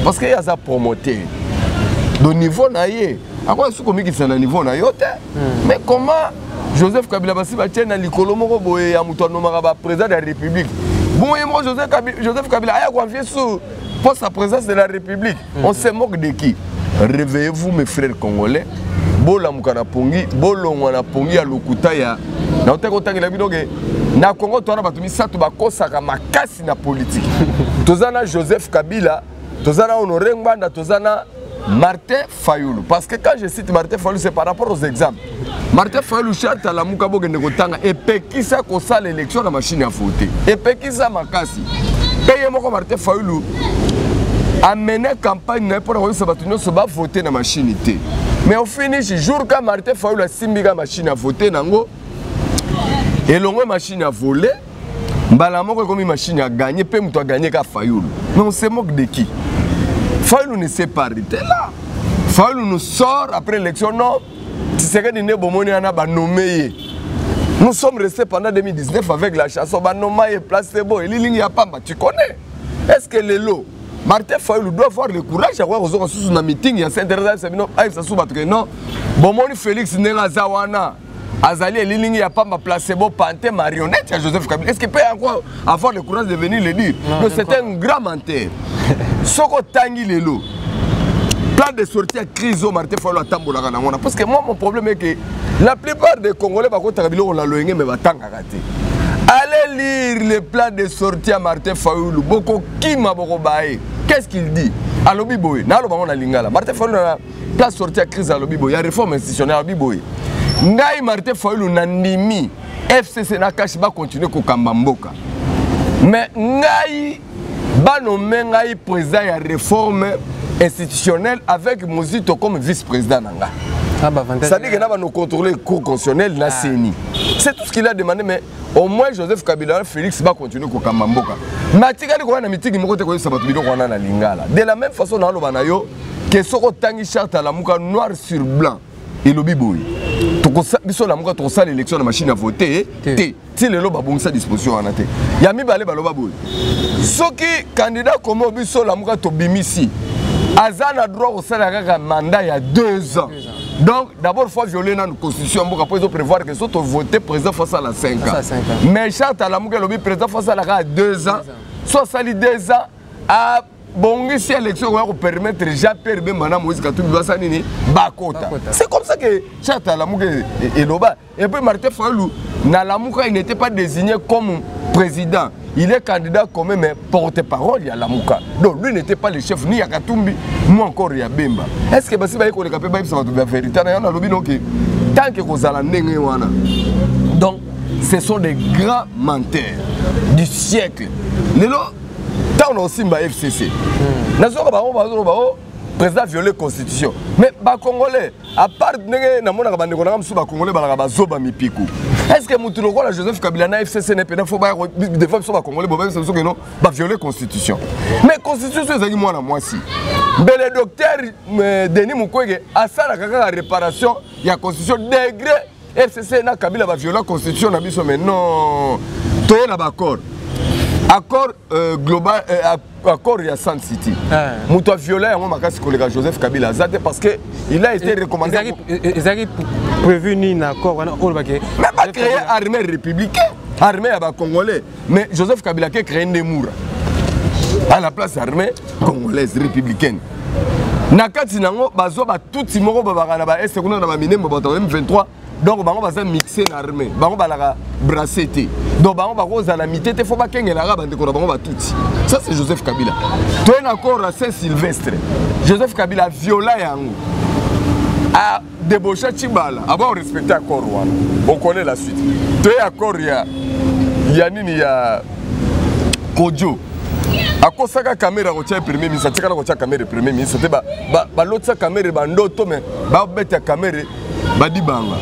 Parce qu'il y a ça promoteur. De niveau naïe. Après, ce commis qui est à niveau naïe. Mais comment Joseph Kabila Bassi na likolo moko boye ya muto nomaka président de la République. Bon et moi Joseph Kabila a confié sur poste à présidence de la République. On se moque de qui? Réveillez-vous mes frères congolais. Bola mukana pongi, bolongwa na pongi ya lokuta ya. Na oteko tangela bidoge. Na Congo to na batumi satu bakosaka makasi na politique. Tozana Joseph Kabila, tozana Honoré Ngbanda, tozana Martin Fayulu. Parce que quand je cite Martin Fayulu, c'est par rapport aux exemples. Martin Fayulu charte à la Mukabo Gendekotanga et Pekisa kosa l'élection de la machine à voter. Et Pekisa Makasi. Payez moi Martin Fayulu a mené campagne pour avoir voter dans la machine. Mais au finish, jour quand Martin Fayulu a simbi la machine à voter, et l'on machine à voler, mbala moko comme machine a gagné pe muto a gagné ka Fayulu. Mais on se moque de qui? Fayulu ne s'est pas arrêté là. Fayulu nous sort après l'élection, non. Tshisekedi ne bomoni ana ba nommé. Nous sommes restés pendant 2019 avec la chanson ba nommé placebo et lilingi ya pamba, tu connais? Est-ce que les lots Martin Fayulu doit avoir le courage à voir aux autres sous un meeting, il y a s'intéresser Sabino Aïe ça sous non. Bomoni Félix Nenga Zawana Azali et lilingi ya pamba placebo panté marionnette à Joseph Kabila. Est-ce qu'il peut encore avoir le courage de venir le dire? Non, c'est un grand menteur. Soko tangi les lots. Plan de sortie à crise au Martin Fayulu à Tambola. Parce que moi, mon problème est que la plupart des Congolais, par contre, on l'a loigné, mais va tant rater. Allez lire les plans de sortie à Martin Fayulu. Boko Kima Borobae. Qu'est-ce qu'il dit? À l'Obiboy. N'a Lingala. Martin Fayulu a plan de sortie à crise à l'Obiboy. Il y a réforme institutionnelle à l'Obiboy. Ngai Martin Fayulu Nandimi. FCC n'a caché pas continuer au Kambamboka. Mais Ngai Banomé Ngai président à réforme institutionnel avec Mozito comme vice-président Nanga. C'est-à-dire qu'il va nous contrôler le cours constitutionnel na CENI. C'est tout ce qu'il a demandé, mais au moins Joseph Kabila, Félix va continuer au Kamamboka. De la même façon, dans le que Soko Tangi charte à la mouka noir sur blanc et le biboui. Biso la mouka to ça l'élection de machine à voter. Si le loba bon sa disposition en até. Yami balé baloba boy. Soki candidat comme biso la mouka to bimisi. Azan a droit au salaire un mandat il y a 2 ans. Donc, d'abord, il faut violer notre constitution. Après, il faut prévoir que soit voter président face à la 5 ans. Mais charte à la mouka lobby président face à la 2 ans. Soit sali 2 ans. À bon, si l'élection va permettre Jean-Pierre Bemana Moïse Katumbi Bassanini Bakota. C'est comme ça que charte à la mouka est là-bas. Et puis, Martin Fayulu, dans la mouka, il n'était pas désigné comme président. Il est candidat comme même porte-parole, il y a la Mouka. Donc lui n'était pas le chef, ni à Katumbi, ni encore il y a Bemba. Est-ce que si vous avez la vérité, tant que vous allez donc, ce sont des grands menteurs du siècle. Tant on a aussi le FCC. Président violé la constitution. Mais les Congolais, à part les Congolais, est-ce que Joseph Kabila na FCC n'est pas des fois les Congolais violer la constitution? Mais la constitution, c'est moi si. Mais le docteur Denis Mukwege a la réparation de la constitution degré FCC na Kabila va violer la constitution mais non. Toi là d'accord. Accord global, accord il y a San City. Mouto violé à moi collègue Joseph Kabila parce que il a été recommandé. Ils ont prévu un accord. Mais pas créer armée républicaine, armée à Congolais. Mais Joseph Kabila qui a créé une moura à la place armée congolaise républicaine. Nakati nango bazoba tout timoro babana ba est kuna na ba mine mboto M23. Donc bango baza mixer l'armée bango balaka brasseté donc bango bako za la mitete faut pas kengela ra bande ko bango ba tuti ça c'est Joseph Kabila to un accord à Saint-Sylvestre Joseph Kabila viola yango a débauché Chibala avant respecter accord wana on connaît la suite to un accord ya nini ya Kodjo akosaka caméra ko tia premier ministre tika ko tia caméra premier ministre te ba l'autre caméra bandoto mais ba beta caméra Badibanga.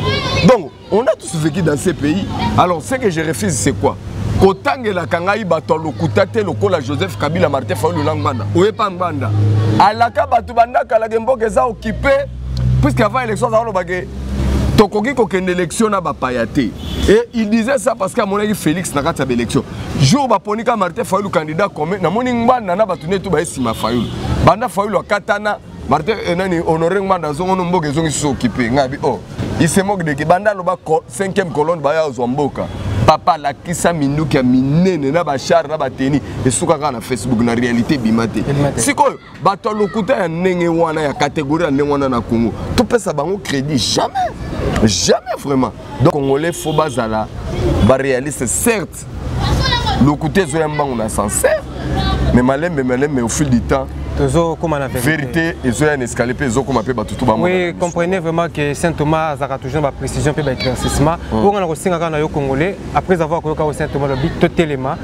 Donc, on a tous vécu dans ces pays. Alors, ce que je refuse, c'est quoi? Kotange la kangai batolo kutate lokola Joseph Kabila Martin Fayulu Langmanda. Oyepa Nganda. Alaka batubanda kala gembo keza occupé puisqu'avant l'élection ça va tokoki kokende élection na bapayate. Et il disait ça parce qu'à mon avis Félix n'a pas élection. Jour baponika Martin Fayulu candidat comme na moni Nganda na batune tout ba esima Fayulu. Banda Fayulu katana Martin nani honoré Nganda zongo mboke zongi so occupé ngabi oh. Il se moque de Kibanda loba 5e colonne baya Zomboka. Papa la kisa minuki ya minene na bachar na bateni esukaka na Facebook na réalité bimate. Siko bato lokuta ya ndenge wana ya catégorie ya ndenge wana na Congo. To pesa bango crédit jamais. Jamais vraiment. Donc Congolais faut bazala ba réaliste certes. Lokuta zo ya mbango na sincère mais malem au fil du temps vérité et un escalier et comme appelé tout bas. Oui, comprenez vraiment que Saint Thomas a toujours ma précision et éclaircissement. On a aussi un Congolais après avoir connu Saint Thomas le but totalement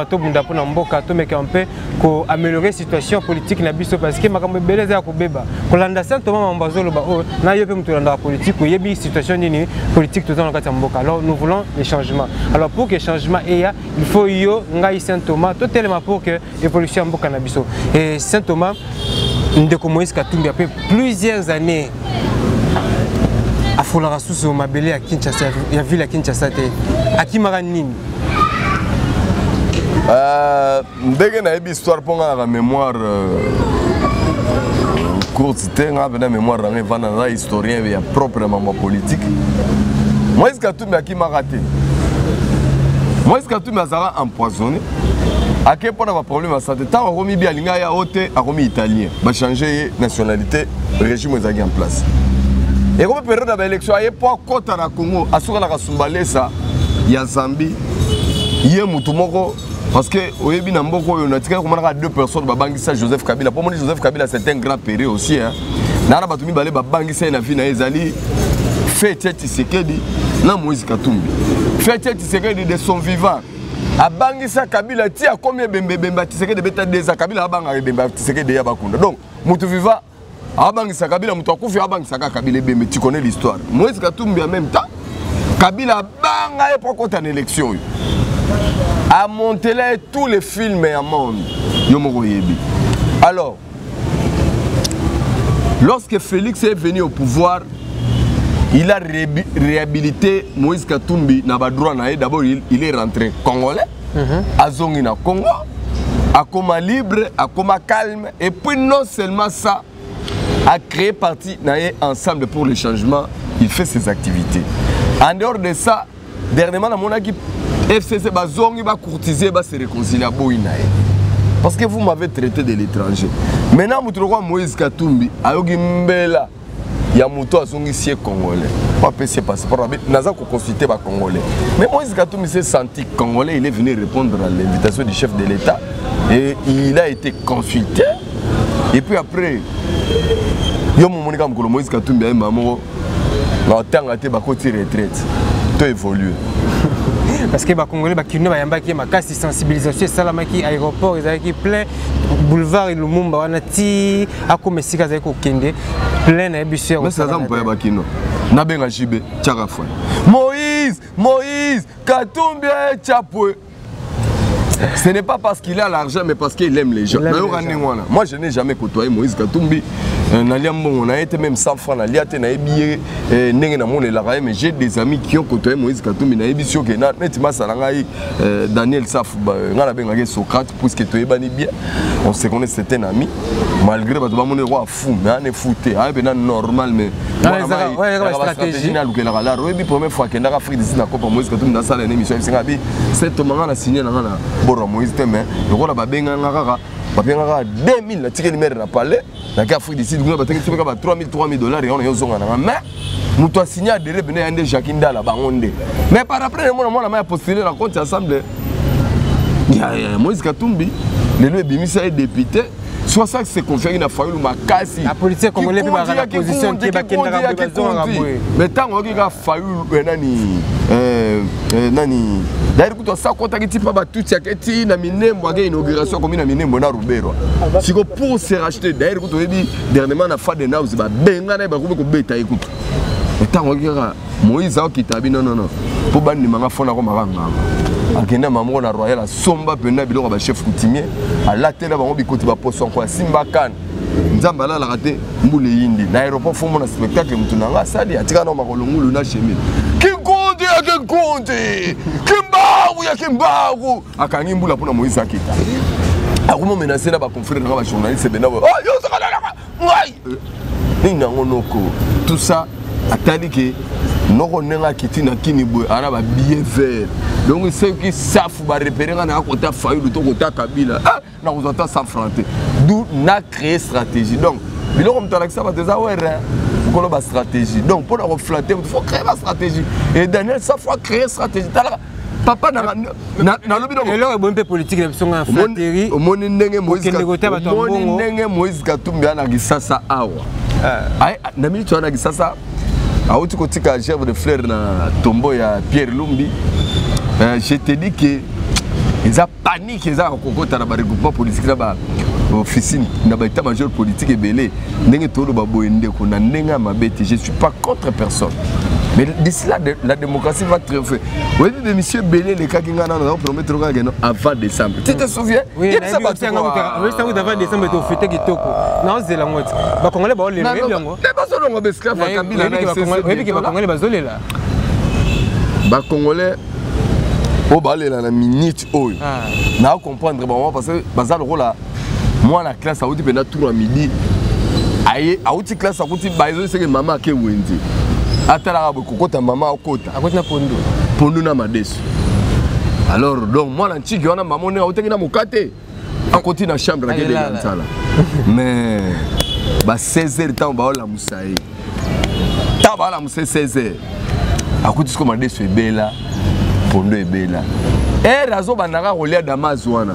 to bunda pour mboka to meka un peu ko améliorer la situation politique na biso parce que makambo beleza ya kobeba. Kolanda Saint Thomas mbazolo ba o na yo pe mutolanda politique ko yebi situation nini politique tout dans le mboka. Alors nous voulons les changements. Alors pour que changement ait il faut yo ngai Saint Thomas totalement pour que évolution mboka na biso. Et Saint Thomas ndeko Moïse Katumbi après plusieurs années à Folara sous mabele à Kinshasa, il y a ville à Kinshasa à Kimara nini. Dès que une histoire pour la mémoire courte, une mémoire dans historien et proprement politique. Moïse Katumbi a Kimara raté. Moïse Katumbi a empoisonné. À quel point on a un problème à santé? Tant on a remis bien l'Inga haute, on a remis italien. On a changé de nationalité, le régime est en place. Et comme période de l'élection, il y a pas côté na Congo, asura la Kasumbalé ça, il y a Zambie, il y a Mutumoko, parce que au début na mboko on a tiré comme on a deux personnes, babangisa Joseph Kabila. Pour moi Joseph Kabila c'est un grand péril aussi hein. Na batumi balé babangisa na vie na ezali fait Tshisekedi na Moïse Katumbi. Fait Tshisekedi de son vivant. Abangisa Kabila ti a combien bemba Tshisekedi beta déjà Kabila abanga bemba Tshisekedi ya bakunda. Donc mutu vivant abangisa Kabila mutu akufi abangisa Kabila bembe tu connais l'histoire. Moïse Katumbi en même temps Kabila banga pour contre en élection. A monté là tous les films en monde. Yomoko yebi. Alors lorsque Félix est venu au pouvoir, il a réhabilité Moïse Katumbi na badroit na. D'abord il est rentré congolais, à zongi na Congo, à coma libre, à coma calme, et puis non seulement ça, a créé parti na ensemble pour le changement, il fait ses activités. En dehors de ça, dernièrement dans mon équipe FCC ba zongi ba courtiser ba se réconcilier à Boinae. Parce que vous m'avez traité de l'étranger. Maintenant vous trouvez Moïse Katumbi ayogi mbela. Il y a un qui congolais. Pas PC passeport, naza ko consulter ba congolais. Mais Moïse Katumbi s'est senti congolais, il est venu répondre à l'invitation du chef de l'État et il a été consulté. Et puis après yo monika mukolo Moïse Katumbi a maman na tanga te ba koti retraite. Tout évolue. Parce que les Congolais qui ont une sensibilisation, salamaki aéroport, ils ont plein boulevard et Lumumba, on a ti à comme si ils ont plein de bus. Mais ça n'a pas bakino. Na benga jibe tchaka fois. Moïse Katumbi Tchapoué. Ce n'est pas parce qu'il a l'argent, mais parce qu'il aime les gens. Moi, je n'ai jamais côtoyé Moïse Katumbi. On a été même 100 francs, mais j'ai des amis qui ont côtoyé Moïse Katumbi. Daniel Saf, Socrate, puisque tu es bien. On se connaît, c'est un ami. Malgré que tu es roi fou, mais on est fouté. C'est normal, mais. Stratégie. La première fois que je suis Afrique d'ici, Moïse Katumbi dans une émission, c'est un signé. Moïse Témé, le roi de 2000, la tique numéro n'a pas l'air. La Afrique d'ici, nous avons 3000 $, et on est aux Zonga. Mais nous avons signé à des rebelles de Jakinda la Bangonde. Mais par après, on a postulé la compte ensemble. Il y a Moïse Katumbi, le Bimisa est député. Soit ça c'est conféré na faulu makasi. La politique congolaise peut la position qui va kenda ba mais tant on a faulu nani d'ailleurs quand ça compte qui pas ba tout yaketi na minembo aga inauguration comme na minembo na Rubero. Si ko pour se racheter d'ailleurs quand on dit dernièrement na fa de naus ba benga na ba ko beta écoute. Mais tant on a Moïse a kitabi non pour ban ni manga fona ko maranga. Akenda maman na royal somba pena biloko ba chef coutumier à la télé ba ngobi koti ba poso kwa simba kan nzamba la raté mbule yindi na aéroport fo mona spectacle mutunanga sadi atika na makolongulu na chemin kingonde kimbaru akangi mbula pona Moïse akita akumo menacer na ba confrère na ba journaliste bena oh yo sakala ngai ni nangonoko tout ça atali que noko nenga kitina kinibwe ara ba billet vert donc ceux qui savent ba repérer na kota fayu to kota Kabila na kozata s'affronter d'où na créé stratégie donc biloko mtala ça ba teza wera ko ba stratégie donc pour refléter il faut créer la stratégie et Daniel ça faut créer stratégie papa na lobi donc alors bon peu politique na biso nga frateri omoni ndenge Moïse Katumbi ana kisasa awa ai na minute ana kisasa auti kotika gerbe de fleur na tombeau ya Pierre Lumbi. Je te dis que ils ont panique, ils ont kokota na ba regroupement politique na ba officine na ba état major politique belé ndenge tolo ba boyende ko na ndenga mabete. Je suis pas contre personne. Mais d'ici là, la démocratie va triompher. Vous voyez, de monsieur Belé, les cas qui ont promis avant décembre. Tu te souviens? Oui, c'est avant décembre, tu as fait que tu as non, c'est la moitié. Les Congolais, ils ont les Congolais, la minute, na comprendre parce que bazar le rôle moi la classe a outi pendant tout à midi. Aïe, a outi classe a outi baïzo c'est que maman qui wendi. Atala kokota maman okota. Akota pondo. Pondo na madesu. Alors donc moi l'antique on a maman na oteki na mokate. A côté na chambre la kele na sala. Mais ba 16h temps ba la musaï. Ta ba la musaï 16h. A côté ko madesu ebela. Pondo ebela. Et razo banaka rolia damazwana.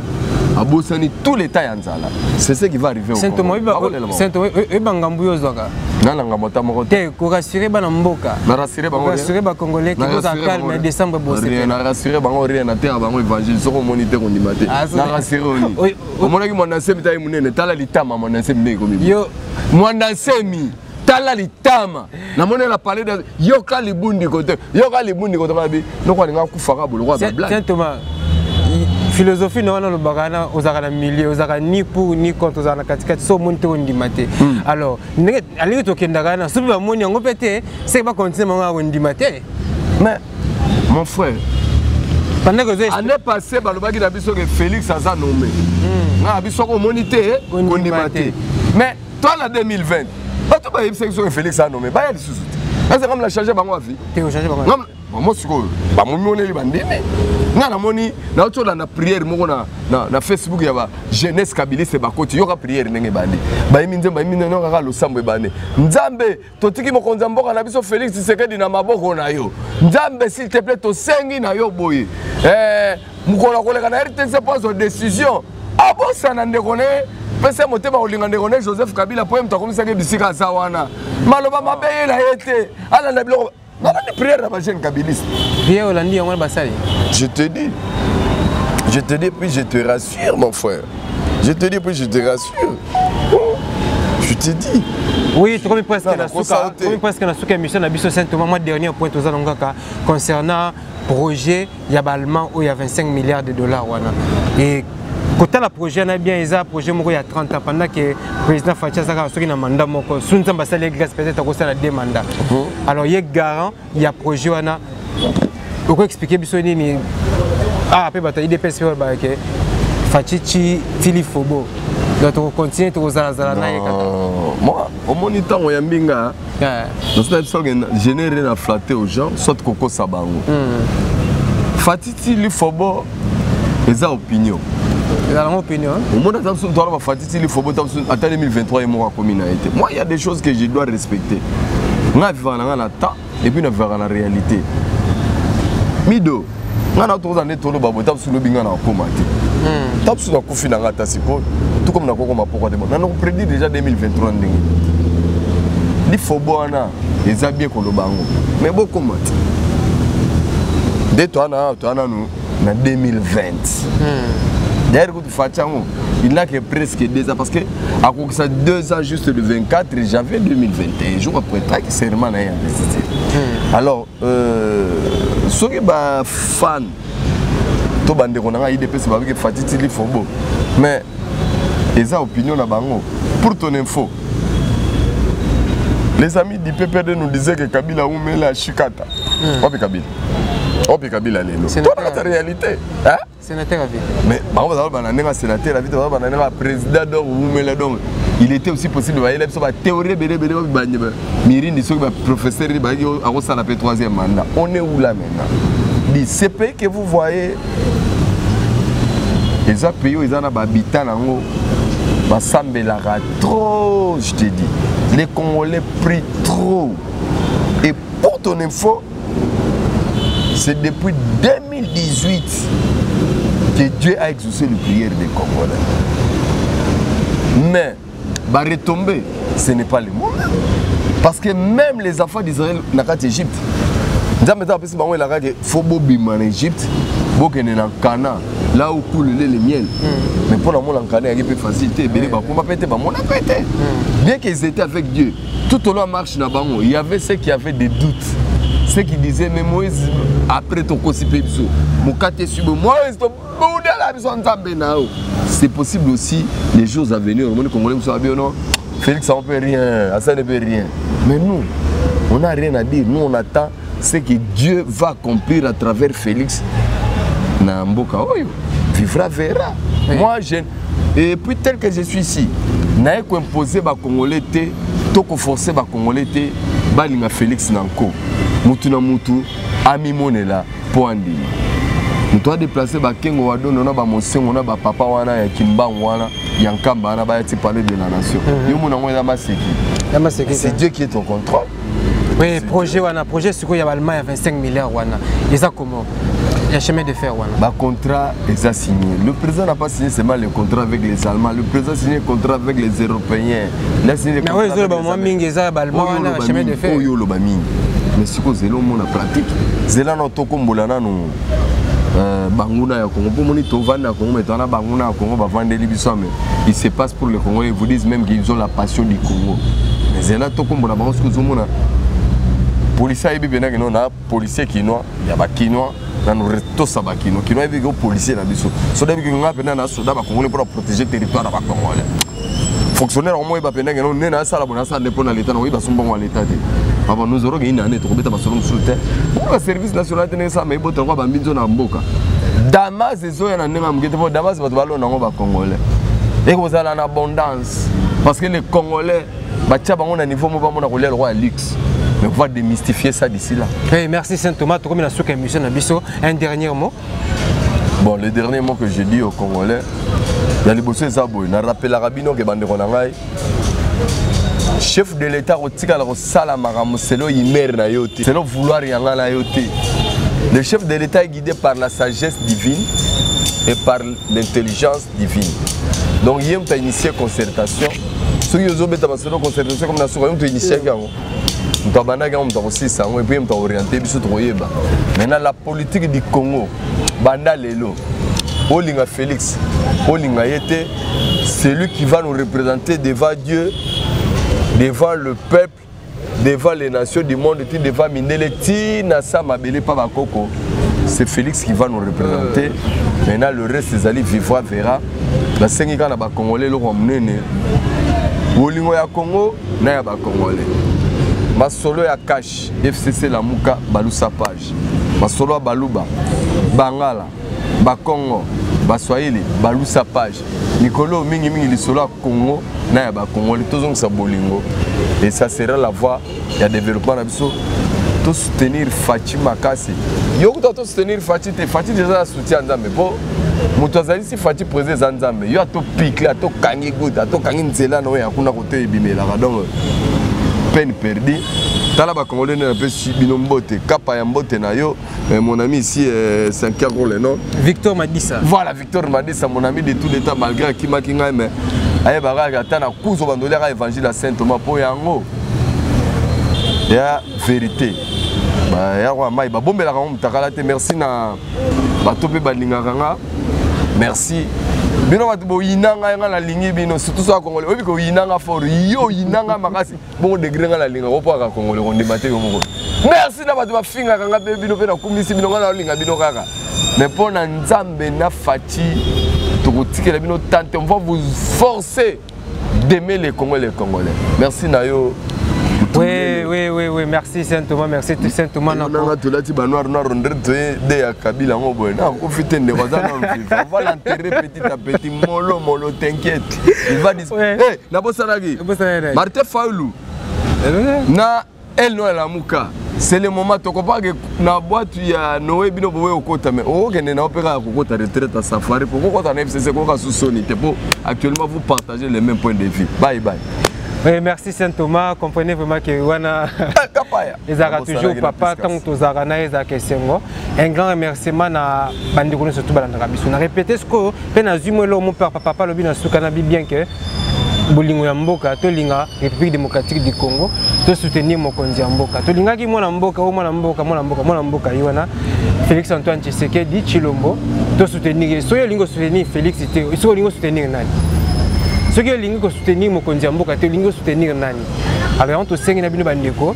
Abosani tous les temps yanzala. C'est ce qui va arriver au Congo. Saint-Thomas e bangambu yozaka. Nana ngamota mokote. Ko rassurer bana mboka. Na rassurer bango. Rassurer ba congolais qui vont en calme décembre bosser. Na rassurer bango rien na terre bango évangile soko moniteur on dimate. Na rassurer oni. Omona ki mwana semi tayi munene tala litama mwana semi ne komi. Yo mwana semi tala litama. Na mona la parler de yoka libundi kote. Yoka libundi kote ba bi. Noko ninga kufaka bolo kwa blague. Saint-Thomas philosophie non le bagana aux arana milieu aux arana ni pour ni contre aux arana katikati so monte on dimate. Alors allez to kendagana so ba moni ngo pété c'est pas continuer manga on dimate. Mais mon frère pendant que année passée balobaki na biso que Félix a nommé. Na biso ko monité on dimate. Mais toi la 2020 pas tout ba yebisa que Félix a nommé ba ya lisusu. Est-ce comme la changer bango vie? Te changer bango. Moi siko ba moneli bandeme. Ngana moni na otola na prière moko na Facebook ya ba jeunesse kabiliste bakoti yoka prière ndenge bandi ba iminze no kaka losambo ebane nzambe totiki mokonza mboka na biso Félix Tshisekedi na maboko na yo nzambe s'il te plaît to sengi na yo boye mukola koleka na RTC pose décision abosa na ndekone pese motema olinga ndekone Joseph Kabila po mtakomisa ke bisika sawana maloba mabeye na yete ala na biloko na prière na ba jeune kabiliste prière olandi yango basali. Je te dis puis je te rassure mon frère. Je te dis puis je te rassure. Je te dis. Oui, tu presque na souka émission na biso Saint-Thomas moi dernier point aux alongaka concernant projet ya allemand où il y a 25 milliards de dollars wana. Et côté la projet na bien isa projet moko ya 30 ans pendant que président Facha Saka soki na mandat moko sunza basali grâce peut-être ko sala deux mandats. Alors il est garant il y a projet wana. Pourquoi expliquer biso nini après bata IDPS ba ke Fachichi Tilifobo donc on continue to zala na yeka moi au moniteur on yambinga dans cette sorte générer la flatter aux gens soit Coco Sabango Fachichi Tilifobo les opinions au monde dans ce droit Fachichi Tilifobo en 2023 et moi communauté moi il y a des choses que je dois respecter on vivre dans la temps et puis on vivre dans la réalité. Mido, on a tous années tourné babo tape sur le binga na komate. Tape sur la kofi na ngata siko, tout comme na koko mapoko de bon. On prédit déjà 2023 ndenge. Li fobo ana, les a bien kolo bango. Mais bon komate. Dès toi na nous na 2020. D'ailleurs quand tu fais ça, il n'a que presque 2 ans parce que à cause de ça 2 ans juste le 24 janvier 2021, jour après ça qui serment na investi. Alors ceux qui sont fans, tout le monde a IDPS qui Fachichi Tilifobo. Mais ils ont opinion là-bas. Pour ton info, les amis du PPD nous disaient que Kabila a mis la chicata. Opi Kabila lelo. C'est la réalité. Hein? Sénateur à vie. Mais par exemple, on a un sénateur à vie, on a un président donc il était aussi possible de la théorie de Mirine, professeur de la 3e mandat. On est où là maintenant? Ces pays que vous voyez, les pays, ils ont des habitants, trop, je te dis. Les Congolais prient trop. Et pour ton info, c'est depuis 2000. 2018 que Dieu a exaucé les prières des Congolais. Mais, bah retomber, ce n'est pas le moment. Parce que même les enfants d'Israël n'ont pas d'Égypte. Nous avons dit qu'il faut bimmer en Égypte, pour que nous Cana, là où coule le miel. Mais pour nous, en Cana, il y a plus facilité. Bien qu'ils étaient avec Dieu, tout au long de la marche, il y avait ceux qui avaient des doutes. Ceux qui disaient, mais Moïse, après ton c'est possible aussi, les jours à venir, le Congolais, Félix, on ne peut rien, ça ne peut rien. Mais nous, on n'a rien à dire. Nous, on attend ce que Dieu va accomplir à travers Félix. Namboka, vivra, verra. Oui. Moi, et puis tel que je suis ici, je n'ai pas imposé les Congolais, je n'ai forcé les Congolais, je Félix Nanko. Mutu na mutu, ami monela, pour Andima. Nous devons déplacer les Kengo Wado, nous avons Mosé, nous avons Papa Wana, Kimba Wana, Yankamba, nous avons parlé de la nation. C'est Dieu qui est au contrôle. Oui, projet Wana, projet sur quoi il y a Allemagne à 25 milliards Wana. Et ça comment? Il y a chemin de fer Wana. Le contrat est signé. Le président n'a pas signé seulement le contrat avec les Allemands. Le président a signé le contrat avec les Européens. Il a signé le contrat avec les Allemands. Chemin de fer. Mais si vous avez la pratique, vous avez Banguna ya Congo, pour moni tovana Congo, mais tana Banguna Congo, va vendre les bisous, mais il se passe pour le Congo. Ils vous disent même qu'ils ont la passion du Congo. Mais c'est là tout comme on a parce que nous avons policiers et bien que nous avons policiers qui nous, il y a des Kinois, nous restons ça des Kinois, Kinois avec des policiers là bisous. Soit des Kinois pendant la Soudan, Congolais pour protéger le territoire de Congolais. Fonctionnaire au moins il va pendant que nous n'avons pas ça la bonne ça dépend de l'État, nous il va son bon à l'État. Avant nous aurons une année, nous avons besoin de soutien. Pour le service national de ça, mais il faut avoir besoin de Mboka. Damas et Zoya n'ont pas besoin. Damas va avoir le Congolais. Et vous avez en abondance. Parce que les Congolais, on a un niveau où on a le roi luxe. Mais on va démystifier ça d'ici là. Hey, merci Saint-Thomas. Tu as une émission un dernier mot. Bon, le dernier mot que j'ai dit aux Congolais, il y a les bossés Zaboy. Je rappelle à Rabino que Banderonangaï. Chef de l'État au Tika la Sala Maram, c'est là il meurt na yote. C'est là vouloir y aller na yote. Le chef de l'État est guidé par la sagesse divine et par l'intelligence divine. Donc il y a une initié concertation. Ceux qui ont fait une concertation comme la souris, ils ont initié un et puis ils ont orienté. Maintenant la politique du Congo, Banda Lelo, Olinga Félix, Olinga Yete, c'est lui qui va nous représenter devant Dieu, devant le peuple, devant les nations du monde, devant Mineleti, Nassa, Mabele, Pabakoko. C'est Félix qui va nous représenter. Maintenant, le reste des alliés vivra, verra. La Sénégal a Congolais, le Romnene. Bolingo ya Congo, na ya Congolais. Masolo ya Cash, FCC Lamuka, Balusa Page. Masolo ya Baluba, Bangala, Bakongo, Baswahili, Balusa Page. Nicolo mingi mingi lisolo ya Congo, na ya Congolais, tous ont sa bolingo. Et ça sera la voie, il y a développement à Bisso. Tout soutenir Fati Makasi. Yo tout soutenir Fati, Fati déjà soutien Nzambe. Bon, Moutazali si Fati présent Nzambe. Yo a tout piqué, a tout kangi goutte, a tout kangi nzela no ya kuna côté bimela. Donc peine perdue. Tala ba Congolais na peu bino mbote, kapa ya mbote na yo. Mon ami ici 5 ans le nom. Victor Madissa. Voilà, Victor Madissa, mon ami de tout l'état malgré Kima Kinga mais aye baraga tana kuzo bandolera évangile à Saint Thomas pour yango. Ya vérité. Merci na batope balingaka. Merci. Bino batu inanga nga la lingi bino surtout ça congolais. Obi ko inanga fort yo inanga makasi bon degré nga la linga opo ka congolais on débatté ko moko. Merci na batu bafinga kanga be bino pe na kumisi bino nga la linga bino kaka. Mais pour na Nzambe na Fati to kotikela bino tante on va vous forcer d'aimer les Congolais. Merci na yo. Oui, merci Saint-Thomas, merci Saint-Thomas. On va l'enterrer petit à petit, mollo, t'inquiète. Il va disparaître. Hé, Martin Faoulou, elle non la mouka. C'est le moment tu comprends que na boîte il y a Noé bino boé au côté mais oh que na opéra au côté retraite à safari pour quoi tu FCC quoi sous sonité pour actuellement vous partagez les mêmes points de vue. Bye. Oui, merci Saint-Thomas. Comprenez vraiment que Wana. ezaka toujours papa tant tozaka na ezaka esengo. Un grand remerciement na bandeko surtout balandaka biso. Na répéter ce que pe na zumelo mon père papa lobi na suka na bien que bolingo ya mboka to linga République démocratique du Congo to soutenir mokonzi ya mboka. To linga ki mwana mboka o mwana mboka yiwana Félix Antoine Tshisekedi Tshilombo to soutenir so yo lingo soutenir Félix te so lingo soutenir nani. Ce qui est lié au soutenir mokonzi ya mboka te lingo soutenir nani. Alors on to sengi na bino bandeko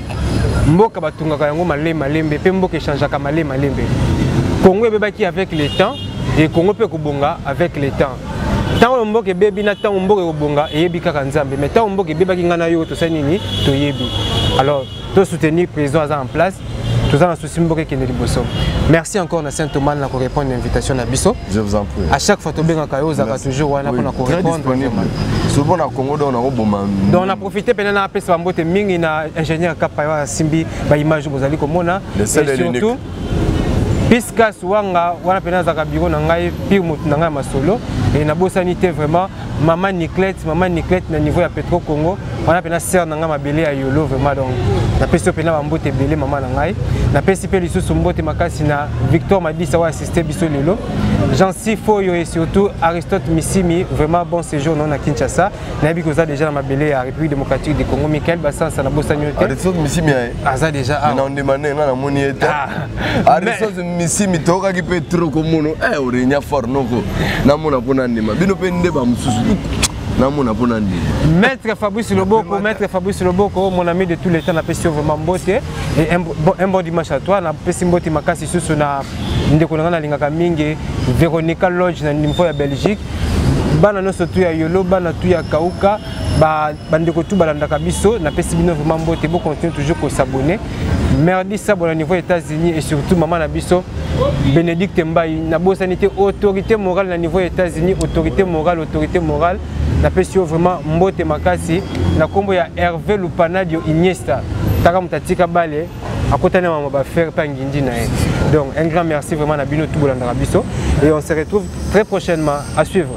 mboka batungaka yango malembe pe mboka échangeaka malembe. Congo ebebaki avec le temps et Congo peut kobonga avec le temps. Tant mboka bebi na tant mboka kobonga eyebi kaka nzambe mais tant mboka bebaki ngana yo to sanini to yebi. Alors to soutenir président en place. Tout ça, merci encore à Saint-Thomas pour répondre à l'invitation à Bisso. Je vous en prie. À chaque fois, tu as toujours répondre. Souvent, on a Congo, on a donc on a profité pendant la paix, on a ingénieur Kapaya Simbi, image vous allez comme on a. Et surtout, puisque Swanga, on a pendant la bureau, on a pire ma solo et na sanité vraiment maman Niclette na niveau ya Petro Congo on a pendant sœur nanga mabele ya yolo vraiment donc na peso pendant mbote belé maman nangai na pesi pe lisusu mbote makasi na Victor Mabisa wa assister biso lelo Jean Sifoyo et surtout Aristote Missimi vraiment bon séjour non à Kinshasa na bi koza déjà na mabele ya République démocratique du Congo Michael Bassansa na bosanyote Aristote Missimi aza déjà na on demandé na moni eta Aristote Missimi toka ki Petro komono orenya fort noko na mona pona ndima bino pe ndeba mususu Maître Fabrice Loboko, mon ami de tous les temps, n'a pas vraiment beauté et un bon dimanche à toi. N'a pas si beauté ma casse sur na ndekonanga na lingaka mingi Véronica Lodge na niveau ya Belgique. Bana no surtout ya Yolo, bana tu ya Kauka, bandeko tu balandaka biso, n'a pas si bino vraiment beauté, bon continue toujours à s'abonner. Merdi sabona niveau États-Unis et surtout maman na biso Bénédicte Mbaye na bo sanité autorité morale na niveau États-Unis autorité morale na pesio vraiment mbote makasi na kombo ya Hervé Lupanadio Iniesta taka mutatika bale akotana mama ba faire pa ngindi na. Donc un grand merci vraiment na bino tout bolanda biso et on se retrouve très prochainement à suivre.